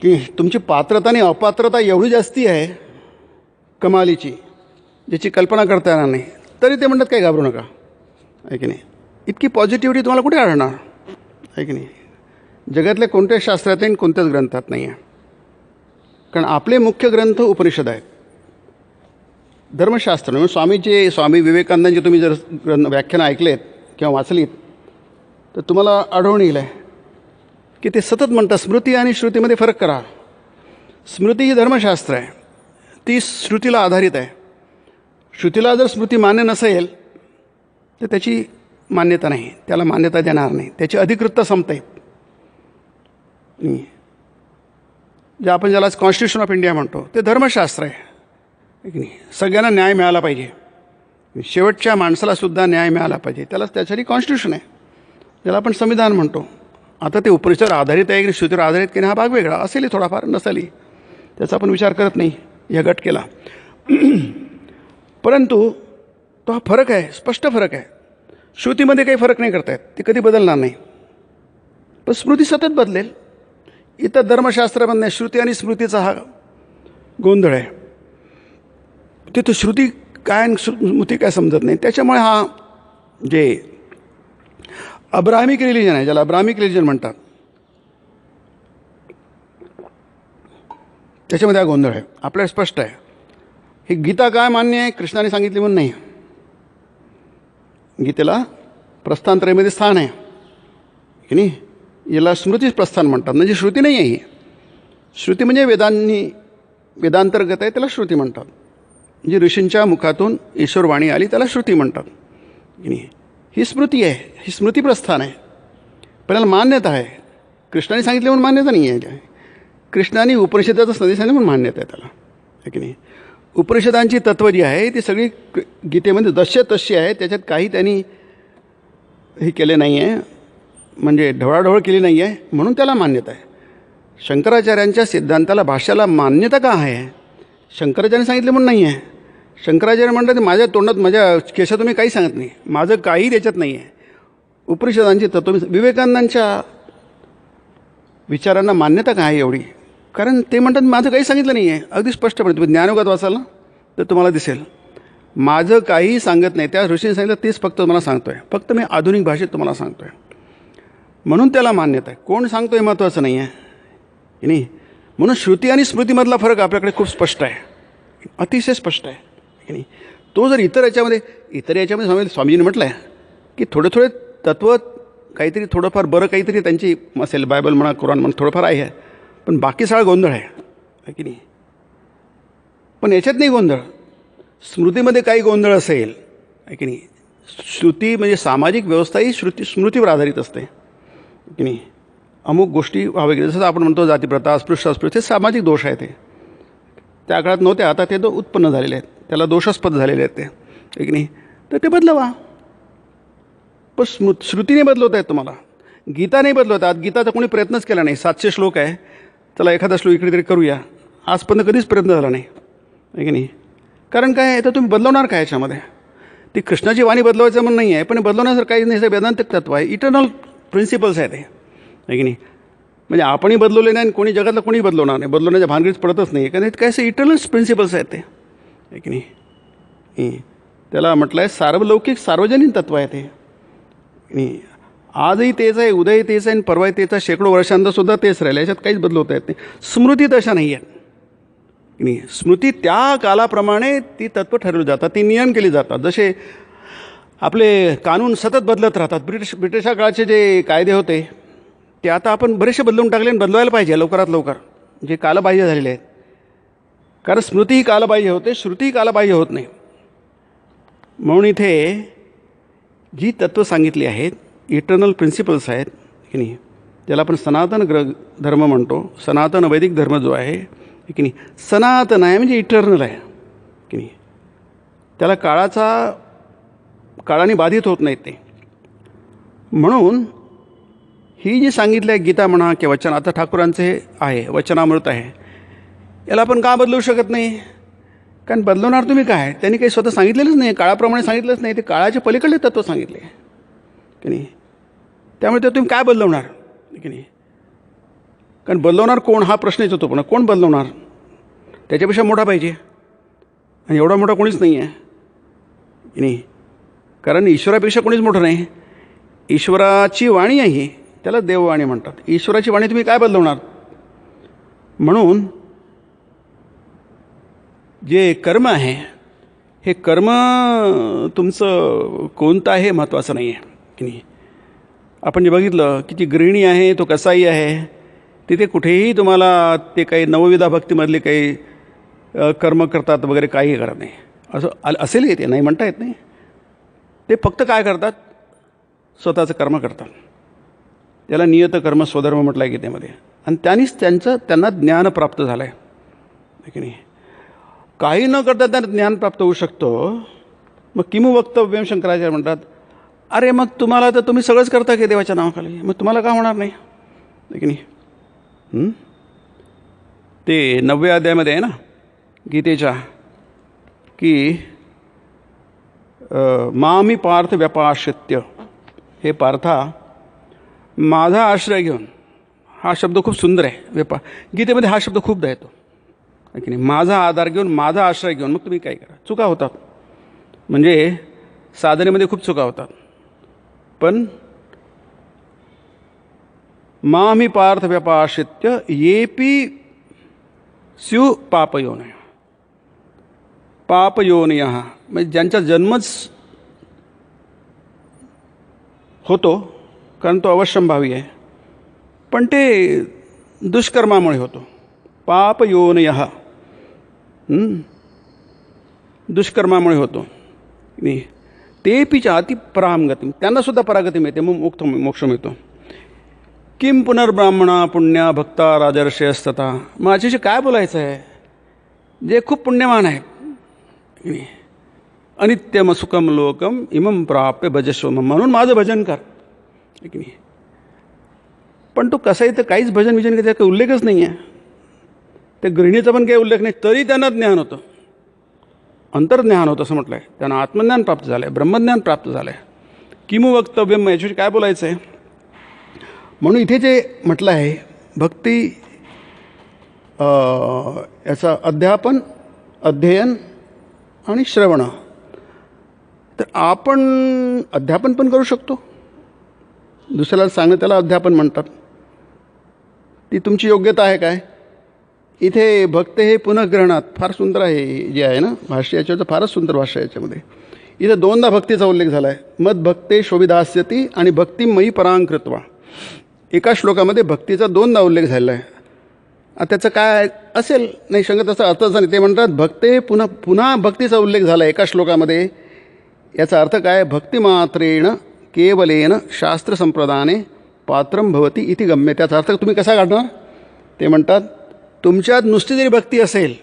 की तुमची पात्रता आणि अपात्रता एवढी जास्ती आहे कमालीची, ज्याची कल्पना करता येणार नाही, तरी ते म्हणतात काही घाबरू नका आहे की नाही. इतकी पॉझिटिव्हिटी तुम्हाला कुठे आढळणार आहे की नाही. जगातल्या कोणत्याच शास्त्रात आणि कोणत्याच ग्रंथात नाही आहे. कारण आपले मुख्य ग्रंथ उपनिषद आहेत, धर्मशास्त्र. म्हणजे स्वामी विवेकानंदांचे तुम्ही जर व्याख्यानं ऐकलेत किंवा वाचलीत तर तुम्हाला आढळून येईल आहे की ते सतत म्हणतात स्मृती आणि श्रुतीमध्ये फरक करा. स्मृती ही धर्मशास्त्र आहे, ती श्रुतीला आधारित आहे. श्रुतीला जर स्मृती मान्य नसेल तर त्याची मान्यता नाही, त्याला मान्यता देणार नाही, त्याची अधिकृतता संपते. जे आपण ज्याला कॉन्स्टिट्यूशन ऑफ इंडिया म्हणतो ते धर्मशास्त्र आहे की नाही. सगळ्यांना न्याय मिळाला पाहिजे, शेवटच्या माणसालासुद्धा न्याय मिळाला पाहिजे, त्यासाठी कॉन्स्टिट्यूशन आहे, ज्याला आपण संविधान म्हणतो. आता ते उपनिषद आधारित आहे की श्रुतीवर आधारित की नाही हा भाग वेगळा असेलही, थोडाफार नसेलही, त्याचा आपण विचार करत नाही या गट केला. परंतु तो हा फरक आहे, स्पष्ट फरक आहे. श्रुतीमध्ये काही फरक नाही करतायत, ती कधी बदलणार नाही, पण स्मृती सतत बदलेल. इथं धर्मशास्त्रामध्ये श्रुती आणि स्मृतीचा हा गोंधळ आहे. तिथं श्रुती काय आणि स्मृती काय समजत नाही. त्याच्यामुळे हा जे अब्राहमिक रिलिजन आहे, ज्याला अब्राहमिक रिलिजन म्हणतात, त्याच्यामध्ये हा गोंधळ आहे. आपल्याला स्पष्ट आहे ही गीता काय मान्य आहे, कृष्णाने सांगितली म्हणून नाही. गीतेला प्रस्थानत्रयमध्ये स्थान आहे की नाही. याला स्मृती प्रस्थान म्हणतात, म्हणजे श्रुती नाही आहे ही. श्रुती म्हणजे वेदांतर्गत आहे, त्याला श्रुती म्हणतात. म्हणजे ऋषींच्या मुखातून ईश्वरवाणी आली त्याला श्रुती म्हणतात की नाही. ही स्मृती आहे, ही स्मृती प्रस्थान आहे, पण याला मान्यता आहे. कृष्णाने सांगितले म्हणून मान्यता नाही आहे. कृष्णाने उपनिषदाचं संदेश सांगितलं म्हणून मान्यता आहे त्याला, आहे की नाही. उपनिषदांची तत्त्व जी आहे ती सगळी गीतेमध्ये जशी तशी आहे, त्याच्यात काही त्यांनी हे केले नाही आहे, म्हणजे ढवळाढवळ केली नाही आहे, म्हणून त्याला मान्यता आहे. शंकराचार्यांच्या सिद्धांताला, भाष्याला मान्यता का आहे? शंकराचार्याने सांगितले म्हणून नाही आहे. शंकराचार्य म्हणतात माझ्या तोंडात, माझ्या केसात मी काही सांगत नाही, माझं काही त्याच्यात नाही आहे. उपनिषदांची तत्त्व, विवेकानंदांच्या विचारांना मान्यता काय आहे एवढी? कारण ते म्हणतात माझं काही सांगितलं नाही आहे. अगदी स्पष्टपणे तुम्ही ज्ञानोगात वाचाल ना तर तुम्हाला दिसेल, माझं काहीही सांगत नाही. त्या ऋषीने सांगितलं तेच फक्त तुम्हाला सांगतो आहे, फक्त मी आधुनिक भाषेत तुम्हाला सांगतो आहे, म्हणून त्याला मान्यता आहे. कोण सांगतो आहे महत्त्वाचं नाही आहे की नाही. म्हणून श्रुती आणि स्मृतीमधला फरक आपल्याकडे खूप स्पष्ट आहे, अतिशय स्पष्ट आहे की नाही. तो जर इतर याच्यामध्ये स्वामीजीने म्हटलं आहे की थोडे थोडे तत्त्व काहीतरी थोडंफार बरं काहीतरी त्यांची असेल, बायबल म्हणा, कुराण म्हणा, थोडंफार आहे, पण बाकी सगळा गोंधळ आहे की नाही. पण याच्यात नाही गोंधळ. स्मृतीमध्ये काही गोंधळ असेल आहे की नाही. श्रुती म्हणजे सामाजिक व्यवस्था ही स्मृतीवर आधारित असते की नाही. अमुक गोष्टी व्हावे, जसं आपण म्हणतो जातीप्रथा, अस्पृश्य हे सामाजिक दोष आहे. ते त्या काळात नव्हते, आता ते उत्पन्न झालेले आहेत, त्याला दोषास्पद झालेले आहेत ते, आहे की नाही. तर ते बदलवा. पण श्रुतीने बदलवता आहेत तुम्हाला, गीता नाही बदलवतात. गीताचा कोणी प्रयत्नच केला नाही. 700 श्लोक आहे, चला एखादा श्लोक इकडे तरी करूया, आजपर्यंत कधीच प्रयत्न झाला नाही, आहे की नाही. कारण काय आहे, तर तुम्ही बदलवणार काय याच्यामध्ये? ती कृष्णाची वाणी बदलवायचं म्हणून नाही आहे, पण बदलवण्यासारखं काही नाही. वेदांतिक तत्व आहे, इटर्नल प्रिन्सिपल्स आहे ते, आहे की नाही. म्हणजे आपणही बदलवले नाही आणि कोणी जगातलं कोणी बदलवणार नाही, बदलवण्याच्या भानगडीत पडतच नाही. कारण काय असं इटर्नल प्रिन्सिपल्स आहेत ते, आहे की नाही. त्याला म्हटलं आहे सार्वलौकिक सार्वजनिक तत्व आहे ते, नाही. आजही तेच आहे, उद्याही तेच आहे आणि परवाही तेच आहे, शेकडो वर्षांतरसुद्धा तेच राहिलं. याच्यात काहीच बदलवता येत नाही. स्मृती तशा नाही आहेत की नाही. स्मृती त्या कालाप्रमाणे ती तत्त्व ठरवली जातात, ती नियम केली जातात. जसे आपले कानून सतत बदलत राहतात. ब्रिटिशा काळाचे जे कायदे होते ते आता आपण बरेचसे बदलून टाकले आणि बदलवायला पाहिजे लवकरात लवकर, जे कालबाह्य झालेले आहेत. कारण स्मृती ही कालबाह्य होते, श्रुती ही कालबाह्य होत नाही. म्हणून इथे जी तत्त्व सांगितली आहेत इटर्नल प्रिन्सिपल्स आहेत की नाही, ज्याला आपण सनातन धर्म म्हणतो. सनातन वैदिक धर्म जो आहे की नाही, सनातन आहे म्हणजे इटर्नल आहे की नाही. त्याला काळाने बाधित होत नाहीत ते. म्हणून ही जी सांगितलं आहे गीता म्हणा किंवा वचन, आता ठाकूरांचं हे आहे वचनामृत आहे, याला आपण का बदलू शकत नाही? कारण बदलवणार तुम्ही काय? त्यांनी काही स्वतः सांगितलेलंच नाही, काळाप्रमाणे सांगितलंच नाही, ते काळाच्या पलीकडले तत्त्व सांगितले की नाही. त्यामुळे ते तुम्ही काय बदलवणार की नाही. कारण बदलवणार कोण हा प्रश्नच होतो. पण कोण बदलवणार? त्याच्यापेक्षा मोठा पाहिजे, आणि एवढा मोठा कोणीच नाही आहे की नाही. कारण ईश्वरापेक्षा कोणीच मोठं नाही. ईश्वराची वाणी आहे, त्याला देववाणी म्हणतात. ईश्वराची वाणी तुम्ही काय बदलवणार? म्हणून जे कर्म आहे हे कर्म तुमचं कोणतं आहे महत्त्वाचं नाही आहे की नाही. आपण जे बघितलं की जी गृहिणी आहे, तो कसाई आहे, तिथे कुठेही तुम्हाला ते काही नवविधा भक्तीमधले काही कर्म करतात वगैरे, काही करत नाही. असं असेल ते नाही म्हणता येत नाही. ते फक्त काय करतात? स्वतःचं कर्म करतात. त्याला नियत कर्म स्वधर्म म्हटलं आहे गीतेमध्ये. आणि त्यांनीच त्यांना ज्ञान प्राप्त झालं आहे की नाही. काही न करता त्यांना ज्ञान प्राप्त होऊ शकतो. मग किमू वक्तव्यम शंकराचार्य म्हणतात, अरे मग तुम्हाला तर तुम्ही सगळंच करता की देवाच्या नावाखाली, मग तुम्हाला का होणार नाही की नाही. ते 9व्या अध्यायामध्ये आहे ना गीतेच्या, की मामी पार्थ व्यपाश्रित्य, हे पार्था माझा आश्रय घेऊन, हा शब्द खूप सुंदर आहे. गीतेमध्ये हा शब्द खूपदा येतो आहे की नाही. माझा आधार घेऊन, माझा आश्रय घेऊन मग तुम्ही काय करा. चुका होतात, म्हणजे साधनेमध्ये खूप चुका होतात. पण मामी पार्थ व्यपाश्रित्य येपी स्यु पापयोनय, पापयोनय म्हणजे ज्यांचा जन्मच होतो, कारण तो अवश्यंभावी आहे, पण ते दुष्कर्मामुळे होतो. पापयोनय दुष्कर्मामुळे होतो. ते पिचा अति पराम गती, त्यांनासुद्धा परागती मिळते, मग मोक्ष मिळतो. किम पुनर्ब्राह्मणा पुण्या भक्ता राजर्षयस्तथा, मग याच्याशी काय बोलायचं आहे. जे खूप पुण्यवान आहे, अनित्यम सुखम लोकम इमम प्राप्य भजस्व, म्हणून माझं भजन कर. की नाही. पण तो कसं आहे, तर काहीच भजन विजन त्याचा काही उल्लेखच नाही आहे. त्या गृहिणीचा पण काही उल्लेख नाही, तरी त्यांना ज्ञान होतं, अंतर्ज्ञान होतं असं म्हटलं आहे. त्यांना आत्मज्ञान प्राप्त झालं आहे, ब्रह्मज्ञान प्राप्त झालं आहे. किमू वक्तव्यम, याच्याशी काय बोलायचं आहे. म्हणून इथे जे म्हटलं आहे भक्ती, याचा अध्यापन, अध्ययन आणि श्रवण. तर आपण अध्यापन पण करू शकतो, दुसऱ्याला सांगणं त्याला अध्यापन म्हणतात. ती तुमची योग्यता आहे काय. इथे भक्त हे पुनःग्रहणात फार सुंदर आहे जे आहे ना भाष्य, याच्याचं फारच सुंदर भाष्य याच्यामध्ये. इथे दोनदा भक्तीचा उल्लेख झाला आहे. मद भक्ते शोभिदास्यती आणि भक्तिमयी परांकृत्वा. एका श्लोकामध्ये भक्तीचा दोनदा उल्लेख झालेला आहे. त्याचं काय असेल नाही शंका, त्याचा अर्थच नाही. ते म्हणतात भक्ते पुन्हा भक्तीचा उल्लेख झाला एका श्लोकामध्ये. याचा अर्थ काय. भक्तिमात्रेण केवलेन शास्त्रसंप्रदाने पात्रम भवती इति गम्य. त्याचा अर्थ तुम्ही कसा काढणार. ते म्हणतात तुमच्यात नुसती जरी भक्ती असेल,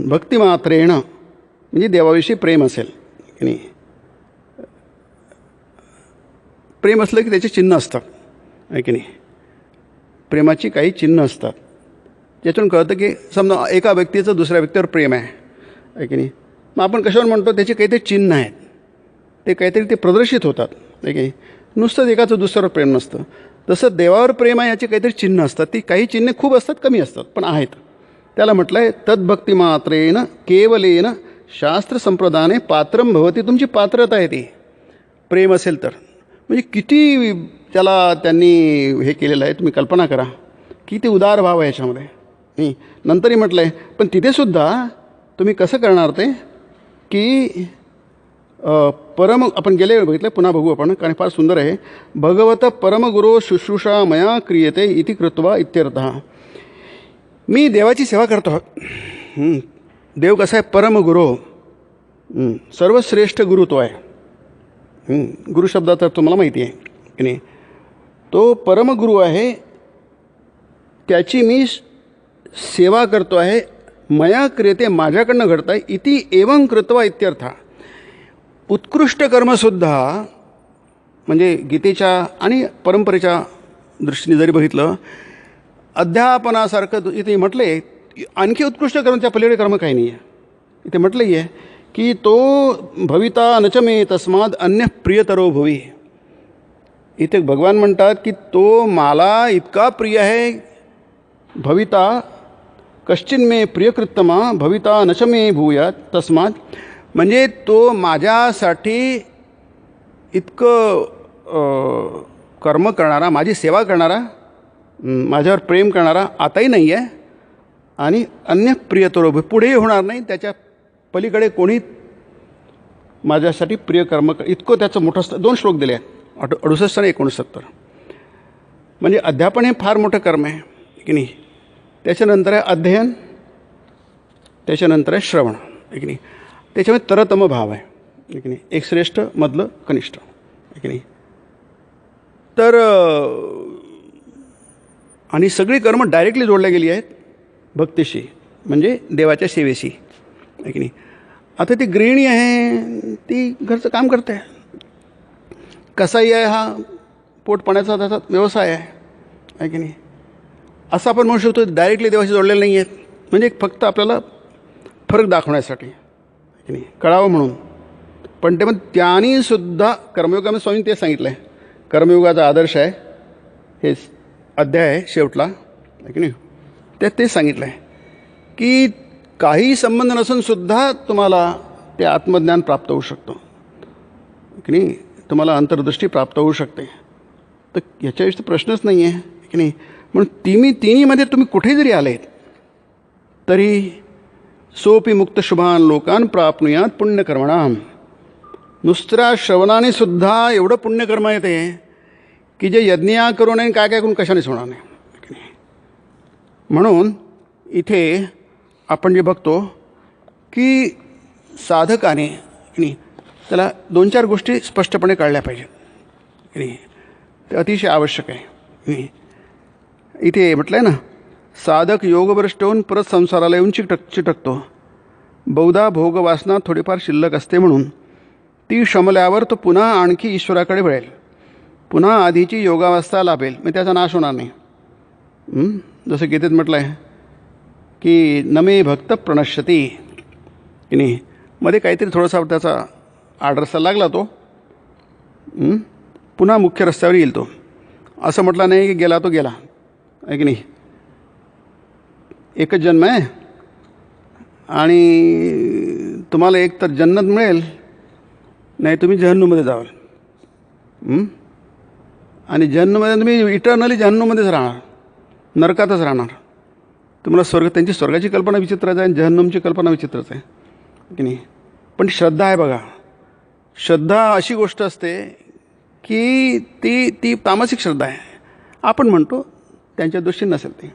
भक्तिमात्रेण म्हणजे देवाविषयी प्रेम असेल की नाही. प्रेम असलं की त्याचे चिन्ह असतात आहे की नाही. प्रेमाची काही चिन्ह असतात, ज्यातून कळतं की समजा एका व्यक्तीचं दुसऱ्या व्यक्तीवर प्रेम आहे की नाही. मग आपण कशावर म्हणतो, त्याचे काहीतरी चिन्ह आहेत, ते काहीतरी ते प्रदर्शित होतात आहे की नाही. नुसतंच एकाचं दुसऱ्यावर प्रेम नसतं. तसं देवावर प्रेम आहे याची काहीतरी चिन्ह असतात. ती काही चिन्हे खूप असतात, कमी असतात, पण आहेत. त्याला म्हटलं आहे तद्भक्तिमात्रेन केवलेन शास्त्रसंप्रदाने पात्रम भवती. तुमची पात्रता आहे ती, प्रेम असेल तर. म्हणजे किती त्याला त्यांनी हे केलेलं आहे, तुम्ही कल्पना करा. किती उदार भाव आहे याच्यामध्ये. नाही नंतरही म्हटलं आहे, पण तिथेसुद्धा तुम्ही कसं करणार ते की परम, आपण गेले बघितलं, पुन्हा बघू आपण, कारण फार सुंदर आहे. भगवत परमगुरो शुश्रूषा मया क्रियते इति कृत्वा इत्यर्थः. मी देवाची सेवा करतो. देव कसा आहे, परमगुरो, सर्वश्रेष्ठ गुरु तो आहे. गुरु शब्दाचा तुम्हाला माहिती आहे की नाही. तो परमगुरू आहे, त्याची मी सेवा करतो आहे. मया क्रियते, माझ्याकडनं घडत आहे. इति एवं कृत्वा इत्यर्थ. उत्कृष्ट कर्मसुद्धा म्हणजे गीतेच्या आणि परंपरेच्या दृष्टीने जरी बघितलं, अध्यापनासारखं इथे म्हटले आणखी उत्कृष्ट कर्म, त्या पलीकडे कर्म काही नाही आहे. इथे म्हटलंही आहे की तो भविता नचमे तस्माद अन्य प्रियतरो भवी. इथे भगवान म्हणतात की तो मला इतका प्रिय आहे. भविता कश्चिन्मे प्रियकृत्तमा भविता नचमे भूयात तस्मात. म्हणजे तो माझ्यासाठी इतकं कर्म करणारा, माझी सेवा करणारा, माझ्यावर प्रेम करणारा आताही नाही आहे आणि अन्य प्रियतरो भवी, पुढेही होणार नाही. त्याच्या पलीकडे कोणी माझ्यासाठी प्रिय कर्म इतकं त्याचं मोठं. 2 श्लोक दिले आहेत, 68 आणि 69. म्हणजे अध्यापन हे फार मोठं कर्म आहे की नाही. त्याच्यानंतर आहे अध्ययन, त्याच्यानंतर आहे श्रवण आहे की नाही. त्याच्यामध्ये तरतम भाव आहे की नाही. एक श्रेष्ठ, मधलं, कनिष्ठ आहे की नाही. तर आणि सगळी कर्म डायरेक्टली जोडल्या गेली आहेत भक्तीशी, म्हणजे देवाच्या सेवेशी आहे की नाही. आता ती गृहिणी आहे, ती घरचं काम करते. कसाही आहे, हा पोटपाण्याचा त्याचा व्यवसाय आहे की नाही. असं आपण म्हणू शकतो. डायरेक्टली देवाशी जोडलेलं नाही आहेत, म्हणजे फक्त आपल्याला फरक दाखवण्यासाठी की नाही, कळावं म्हणून. पण ते मग त्यांनीसुद्धा कर्मयोगामध्ये स्वामी ते सांगितलं आहे, कर्मयोगाचा आदर्श आहे हे अध्याय आहे शेवटला, आहे की नाही. त्यात ते सांगितलं आहे की काही संबंध नसूनसुद्धा तुम्हाला ते आत्मज्ञान प्राप्त होऊ शकतं, की नाही. तुम्हाला अंतर्दृष्टी प्राप्त होऊ शकते. तर ह्याच्याविषयी प्रश्नच नाही आहे, की नाही. म्हणून तिन्हीमध्ये तुम्ही कुठे जरी आले तरी सोपी मुक्त शुभान लोकान प्राप्नुयात पुण्यकर्मणाम. नुसत्या श्रवणाने सुद्धा एवढं पुण्यकर्म येते की जे यज्ञ करून आणि काय करून कशानेच होणार नाही, की नाही. म्हणून इथे आपण जे बघतो की साधकाने, की नाही, त्याला 2-4 गोष्टी स्पष्टपणे कळल्या पाहिजेत, की नाही. ते अतिशय आवश्यक आहे, की नाही. इथे म्हटलं आहे ना, साधक योगभ्रष्ट होऊन परत संसाराला येऊन चिटकतो. बहुधा भोगवासना थोडीफार शिल्लक असते म्हणून ती शमल्यावर तो पुन्हा आणखी ईश्वराकडे वळेल, पुन्हा आधीची योगावस्था लाभेल, मग त्याचा नाश होणार नाही. जसं गीतेत म्हटलं आहे की नमे भक्त प्रणश्यती, की नाही. मध्ये काहीतरी थोडासा त्याचा आडरसा लागला, तो पुन्हा मुख्य रस्त्यावर येईल. तो असं म्हटलं नाही की गेला तो गेला, आहे की नाही. एकच जन्म आहे आणि तुम्हाला एक तर जन्नत मिळेल, नाही तुम्ही जहन्नुममध्ये जाल. आणि जहन्नुमध्ये तुम्ही इटर्नली जहन्नुमध्येच राहणार, नरकातच राहणार. तुम्हाला त्यांची स्वर्गाची कल्पना विचित्रच आहे आणि जहन्नुमची कल्पना विचित्रच आहे, की नाही. पण श्रद्धा आहे बघा, श्रद्धा अशी गोष्ट असते की ती तामसिक श्रद्धा आहे. आपण म्हणतो त्यांच्या दृष्टीने नसेल ते.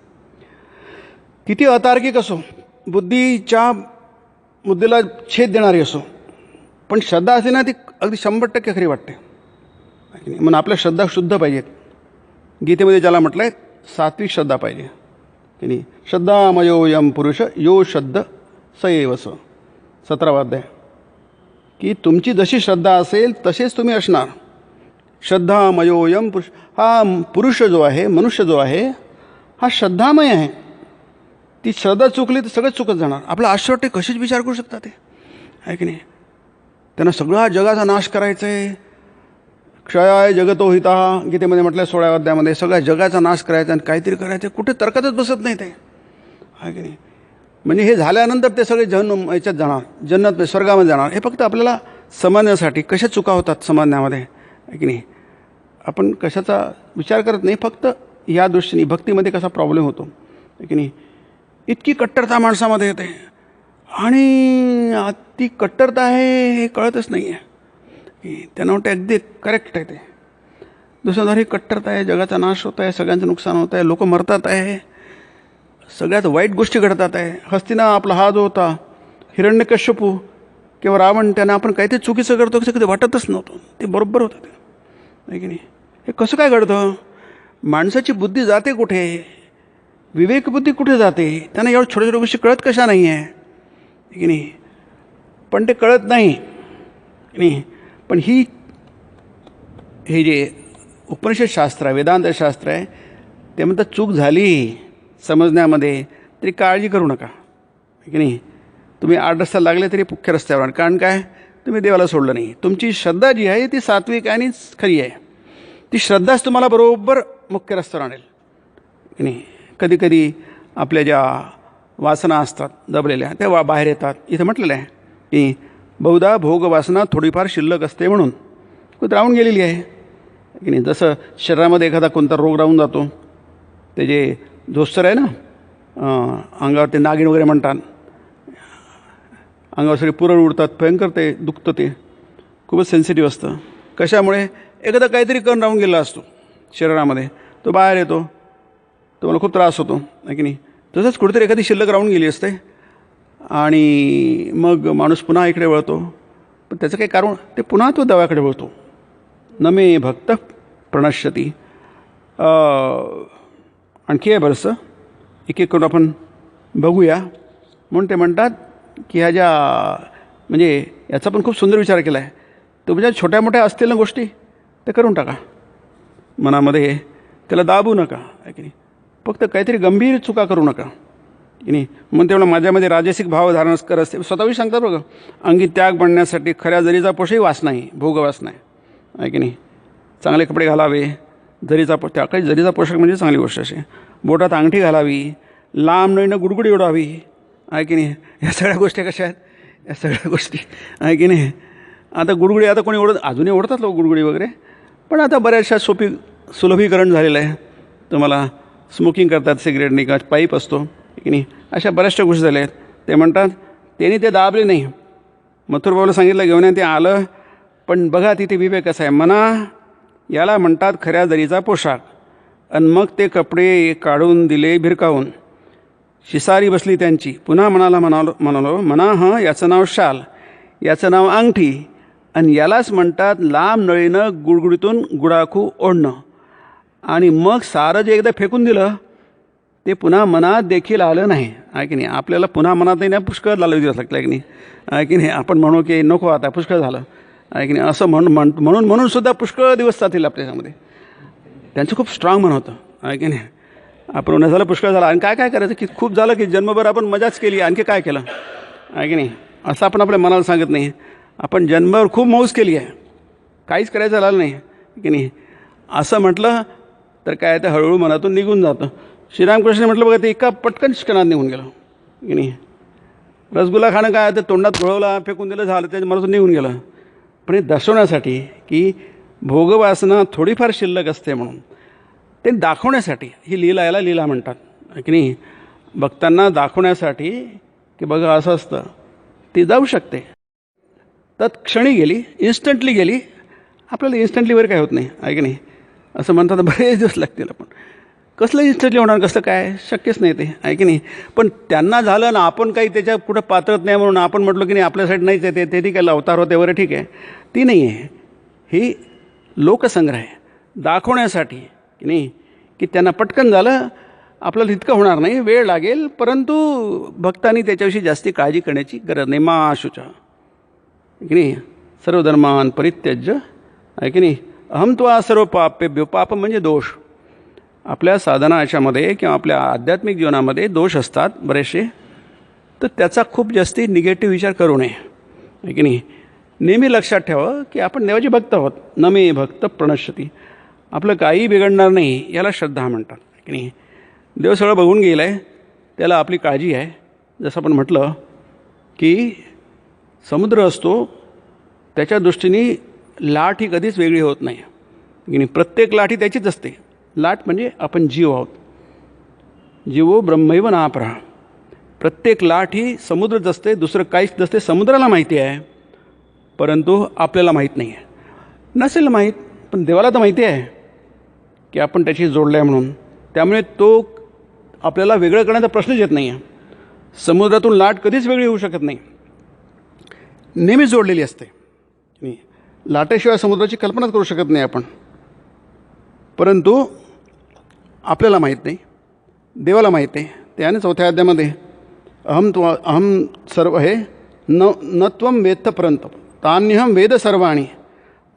किती अतार्किक असो, बुद्धीच्या मुद्देला छेद देणारी असो, पण श्रद्धा असते ना ती अगदी 100% खरी वाटते, म्हणून आपल्या श्रद्धा शुद्ध पाहिजेत. गीतेमध्ये ज्याला म्हटलं आहे सात्विक श्रद्धा पाहिजे, की नाही. श्रद्धामयोयम पुरुष यो श्रद्ध स एवस, 17वा अध्याय. की तुमची जशी श्रद्धा असेल तसेच तुम्ही असणार. श्रद्धामयोयम पुरुष, हा पुरुष जो आहे, मनुष्य जो आहे, हा श्रद्धामय आहे. ती श्रद्धा चुकली तर सगळंच चुकत जाणार. आपलं आश्चर्य ते कशीच विचार करू शकतात ते, आहे की नाही. त्यांना सगळा जगाचा नाश करायचा आहे. क्षयाय जगतो हिता, गीतेमध्ये म्हटलं 16व्या अध्यायामध्ये, सगळ्या जगाचा नाश करायचा आणि काहीतरी करायचं. कुठे तर्कातच बसत नाही ते, आहे की नाही. म्हणजे हे झाल्यानंतर ते सगळे ह्याच्यात जाणार, जन्नत स्वर्गामध्ये जाणार. हे फक्त आपल्याला समजण्यासाठी कशा चुका होतात समजण्यामध्ये, आहे की नाही. आपण कशाचा विचार करत नाही, फक्त या दृष्टीने भक्तीमध्ये कसा प्रॉब्लेम होतो, आहे की नाही. इतकी कट्टरता माणसामध्ये येते आणि ती कट्टरता आहे हे कळतच नाही आहे. त्यांना वाटतं अगदी करेक्ट आहे ते. दुसऱ्याद्वारे कट्टरता आहे, जगाचा नाश होत आहे, सगळ्यांचं नुकसान होत आहे, लोक मरतात आहे, सगळ्यात वाईट गोष्टी घडतात आहे. हस्तिना आपला हा जो होता हिरण्यकश्यपू किंवा रावण, त्यांना आपण काहीतरी चुकीचं करतो कसं कधी वाटतच नव्हतं, ते बरोबर होतं ते, आहे की नाही. हे कसं काय घडतं. माणसाची बुद्धी जाते कुठे, विवेकबुद्धी कुठे जाते. त्यांना एवढ्या छोट्या छोट्या गोष्टी कळत कशा नाही आहे, की नाही. पण ते कळत नाही, की नाही. पण हे जे उपनिषद शास्त्र आहे, वेदांत शास्त्र आहे, ते म्हणतात चूक झाली समजण्यामध्ये तरी काळजी करू नका, की नाही. तुम्ही 8 रस्त्याला लागले तरी मुख्य रस्त्यावर आण. कारण काय, तुम्ही देवाला सोडलं नाही. तुमची श्रद्धा जी आहे ती सात्विक आणि खरी आहे. ती श्रद्धाच तुम्हाला बरोबर मुख्य रस्त्यावर आणेल, की नाही. कधी कधी आपल्या ज्या वासना असतात दबलेल्या त्या बाहेर येतात. इथं म्हटलेलं आहे की बहुधा भोगवासना थोडीफार शिल्लक असते म्हणून खूप राहून गेलेली आहे, की नाही. जसं शरीरामध्ये एखादा कोणता रोग राहून जातो, ते जे जोस्तर आहे ना, अंगावर ते नागिन वगैरे म्हणतात, अंगावर सगळे पुरळ उडतात, भयंकर ते दुखतं, ते खूपच सेन्सिटिव्ह असतं. कशामुळे, एखादा काहीतरी कण राहून गेला असतो शरीरामध्ये, तो बाहेर येतो, तुम्हाला खूप त्रास होतो, आहे की नाही. तसंच कुठेतरी एखादी शिल्लक राहून गेली असते आणि मग माणूस पुन्हा इकडे वळतो. पण त्याचं काही कारण, ते पुन्हा तो दव्याकडे वळतो. नमे भक्त प्रणश्यती. आणखी आहे बरंचसं, एक एक करून आपण बघूया. म्हणून ते म्हणतात की ह्या ज्या म्हणजे याचा पण खूप सुंदर विचार केला आहे. तुमच्या छोट्या मोठ्या असतील ना गोष्टी, ते करून टाका मनामध्ये, त्याला दाबू नका, आहे की नाही. फक्त काहीतरी गंभीर चुका करू नका, की नाही. मग तेवढं माझ्यामध्ये राजसिक भाव धारण कर असते. स्वतःही सांगतात बघा, अंगी त्याग बनण्यासाठी खऱ्या जरीचा पोषही वासना आहे, भोगवासना आहे की नाही. चांगले कपडे घालावे, त्या काही जरीचा पोशाख म्हणजे चांगली गोष्ट असे. बोटात अंगठी घालावी, लांब नळीनं गुडगुडी उडावी आहे की नाही. या सगळ्या गोष्टी कशा आहेत, या सगळ्या गोष्टी आहे की नाही. आता गुडगुडी आता कोणी अजूनही ओढतात लोक गुडगुडी वगैरे, पण आता बऱ्याचशा सुलभीकरण झालेलं आहे. तुम्हाला स्मोकिंग करतात, सिगरेटनी किंवा पाईप असतो की नाही. अशा बऱ्याचशा गोष्टी झाल्या आहेत. ते म्हणतात त्यांनी ते दाबले नाही. मथुरबाबूला सांगितलं घेऊन ते आलं, पण बघा तिथे विवेक कसा आहे. मना याला म्हणतात खऱ्या जरीचा पोशाख. आणि मग ते कपडे काढून दिले भिरकावून. शिसारी बसली त्यांची. पुन्हा म्हणालो म्हणा हं, याचं नाव शाल, याचं नाव अंगठी, आणि यालाच म्हणतात लांब नळीनं गुडगुडीतून गुडाखू ओढणं. आणि मग सारं जे एकदा फेकून दिलं ते पुन्हा मनात देखील आलं नाही आहे की नाही. आपल्याला पुन्हा मनात नाही पुष्कळ लावलं दिवस लागलं की नाही आहे की नाही. आपण म्हणू की नको आता पुष्कळ झालं आहे की नाही, असं म्हणून सुद्धा पुष्कळ दिवस जातील आपल्यामध्ये. त्यांचं खूप स्ट्रॉंग मन होतं आहे की नाही. आपण झालं पुष्कळ झालं आणि काय करायचं की खूप झालं की जन्मभर आपण मजाच केली, आणखी काय केलं आहे की नाही. असं आपण आपल्या मनाला सांगत नाही. आपण जन्मभर खूप मौज केली आहे, काहीच करायचं झालं नाही की नाही. असं म्हटलं तर काय तर हळूहळू मनातून निघून जातं. श्रीरामकृष्ण म्हटलं बघा, ते एका पटकन शिकणात निघून गेलं की नाही. रसगुल्ला खाणं काय, ते तोंडात घोळवला, फेकून दिलं, झालं, त्याच्या मनातून निघून गेलं. पण हे दर्शवण्यासाठी की भोगवासना थोडीफार शिल्लक असते म्हणून, ते दाखवण्यासाठी ही लीला, याला लीला म्हणतात की नाही. भक्तांना दाखवण्यासाठी की बघा असं असतं, ती जाऊ शकते. तत्क्षणी गेली, इन्स्टंटली गेली. आपल्याला इन्स्टंटली वगैरे काय होत नाही आहे की नाही. असं म्हणतात बरेच दिवस लागतील. आपण कसलं इन्स्टंटली होणार, कसलं काय, शक्यच नाही ते आहे की नाही. पण त्यांना झालं ना, आपण काही त्याच्या कुठं पात्रत नाही म्हणून आपण म्हटलो की नाही आपल्यासाठी नाहीच आहे ते ठीक आहे, अवतार होते वगैरे ठीक आहे. ती नाही आहे. ही लोकसंग्रह आहे, दाखवण्यासाठी की नाही. की त्यांना पटकन झालं, आपल्याला इतकं होणार नाही, वेळ लागेल, परंतु भक्तांनी त्याच्याविषयी जास्ती काळजी करण्याची गरज नाही. मा शुचा की नाही. सर्व धर्मान परित्यज्य आहे की नाही. अहम त्वा सर्व पापेभ्यो. पाप म्हणजे दोष. आपल्या साधना याच्यामध्ये किंवा आपल्या आध्यात्मिक जीवनामध्ये दोष असतात बरेचसे, तर त्याचा खूप जास्ती निगेटिव्ह विचार करू नये आहे की नाही. नेहमी लक्षात ठेवा की आपण देवाचे भक्त आहोत. न मे भक्त प्रणश्यती. आपलं काही बिघडणार नाही, याला श्रद्धा म्हणतात की नाही. देव सगळं बघून गेलं आहे, त्याला आपली काळजी आहे. जसं आपण म्हटलं की समुद्र असतो, त्याच्या दृष्टीने लाट ही कधीच वेगळी होत नाही की नाही. प्रत्येक लाट ही त्याचीच असते. लाट म्हणजे आपण जीव आहोत. जीवो ब्रह्मैव नापरा. प्रत्येक लाट ही समुद्रच असते, दुसरं काहीच नसते. समुद्राला माहिती आहे, परंतु आपल्याला माहीत नाही आहे. नसेल माहीत, पण देवाला तर माहिती आहे की आपण त्याची जोडलं आहे म्हणून. त्यामुळे तो आपल्याला वेगळं करण्याचा प्रश्नच येत नाही आहे. समुद्रातून लाट कधीच वेगळी होऊ शकत नाही, नेहमीच जोडलेली असते. लाटेशिवाय समुद्राची कल्पनाच करू शकत नाही आपण. परंतु आपल्याला माहीत नाही, देवाला माहीत आहे. त्याने 4थ्या अध्यायामध्ये अहम सर्व हे न त्वं वेत्थ परंत तान्यहम वेद सर्वाणी.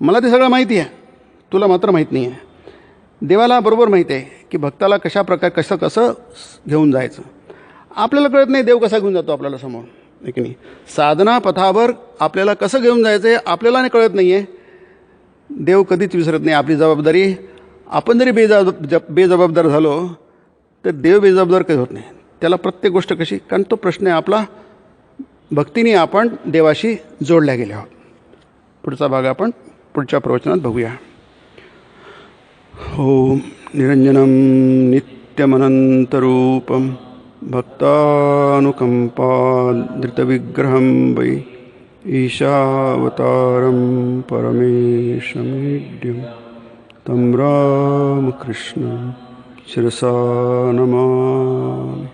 मला ते सगळं माहिती आहे, तुला मात्र माहीत नाही आहे. देवाला बरोबर माहीत आहे की भक्ताला कसं घेऊन जायचं. आपल्याला कळत नाही देव कसा घेऊन जातो आपल्याला समोर आहे की नाही. साधना पथावर आपल्याला कसं घेऊन जायचं आहे आपल्याला नाही कळत नाही आहे. देव कधीच विसरत नाही आपली जबाबदारी. आपण जरी बेजबाबदार झालो तर देव बेजबाबदार कधी होत नाही. त्याला प्रत्येक गोष्ट कशी, कारण तो प्रश्न आहे आपला, भक्तीने आपण देवाशी जोडल्या गेले आहोत. पुढचा भाग आपण पुढच्या प्रवचनात बघूया. ओम निरंजनम नित्यमनंतरूपम भक्तानुकंपाधृतविग्रहं वै ईशावतारं परमेशमीड्यं तं रामकृष्णं शिरसा नमामि.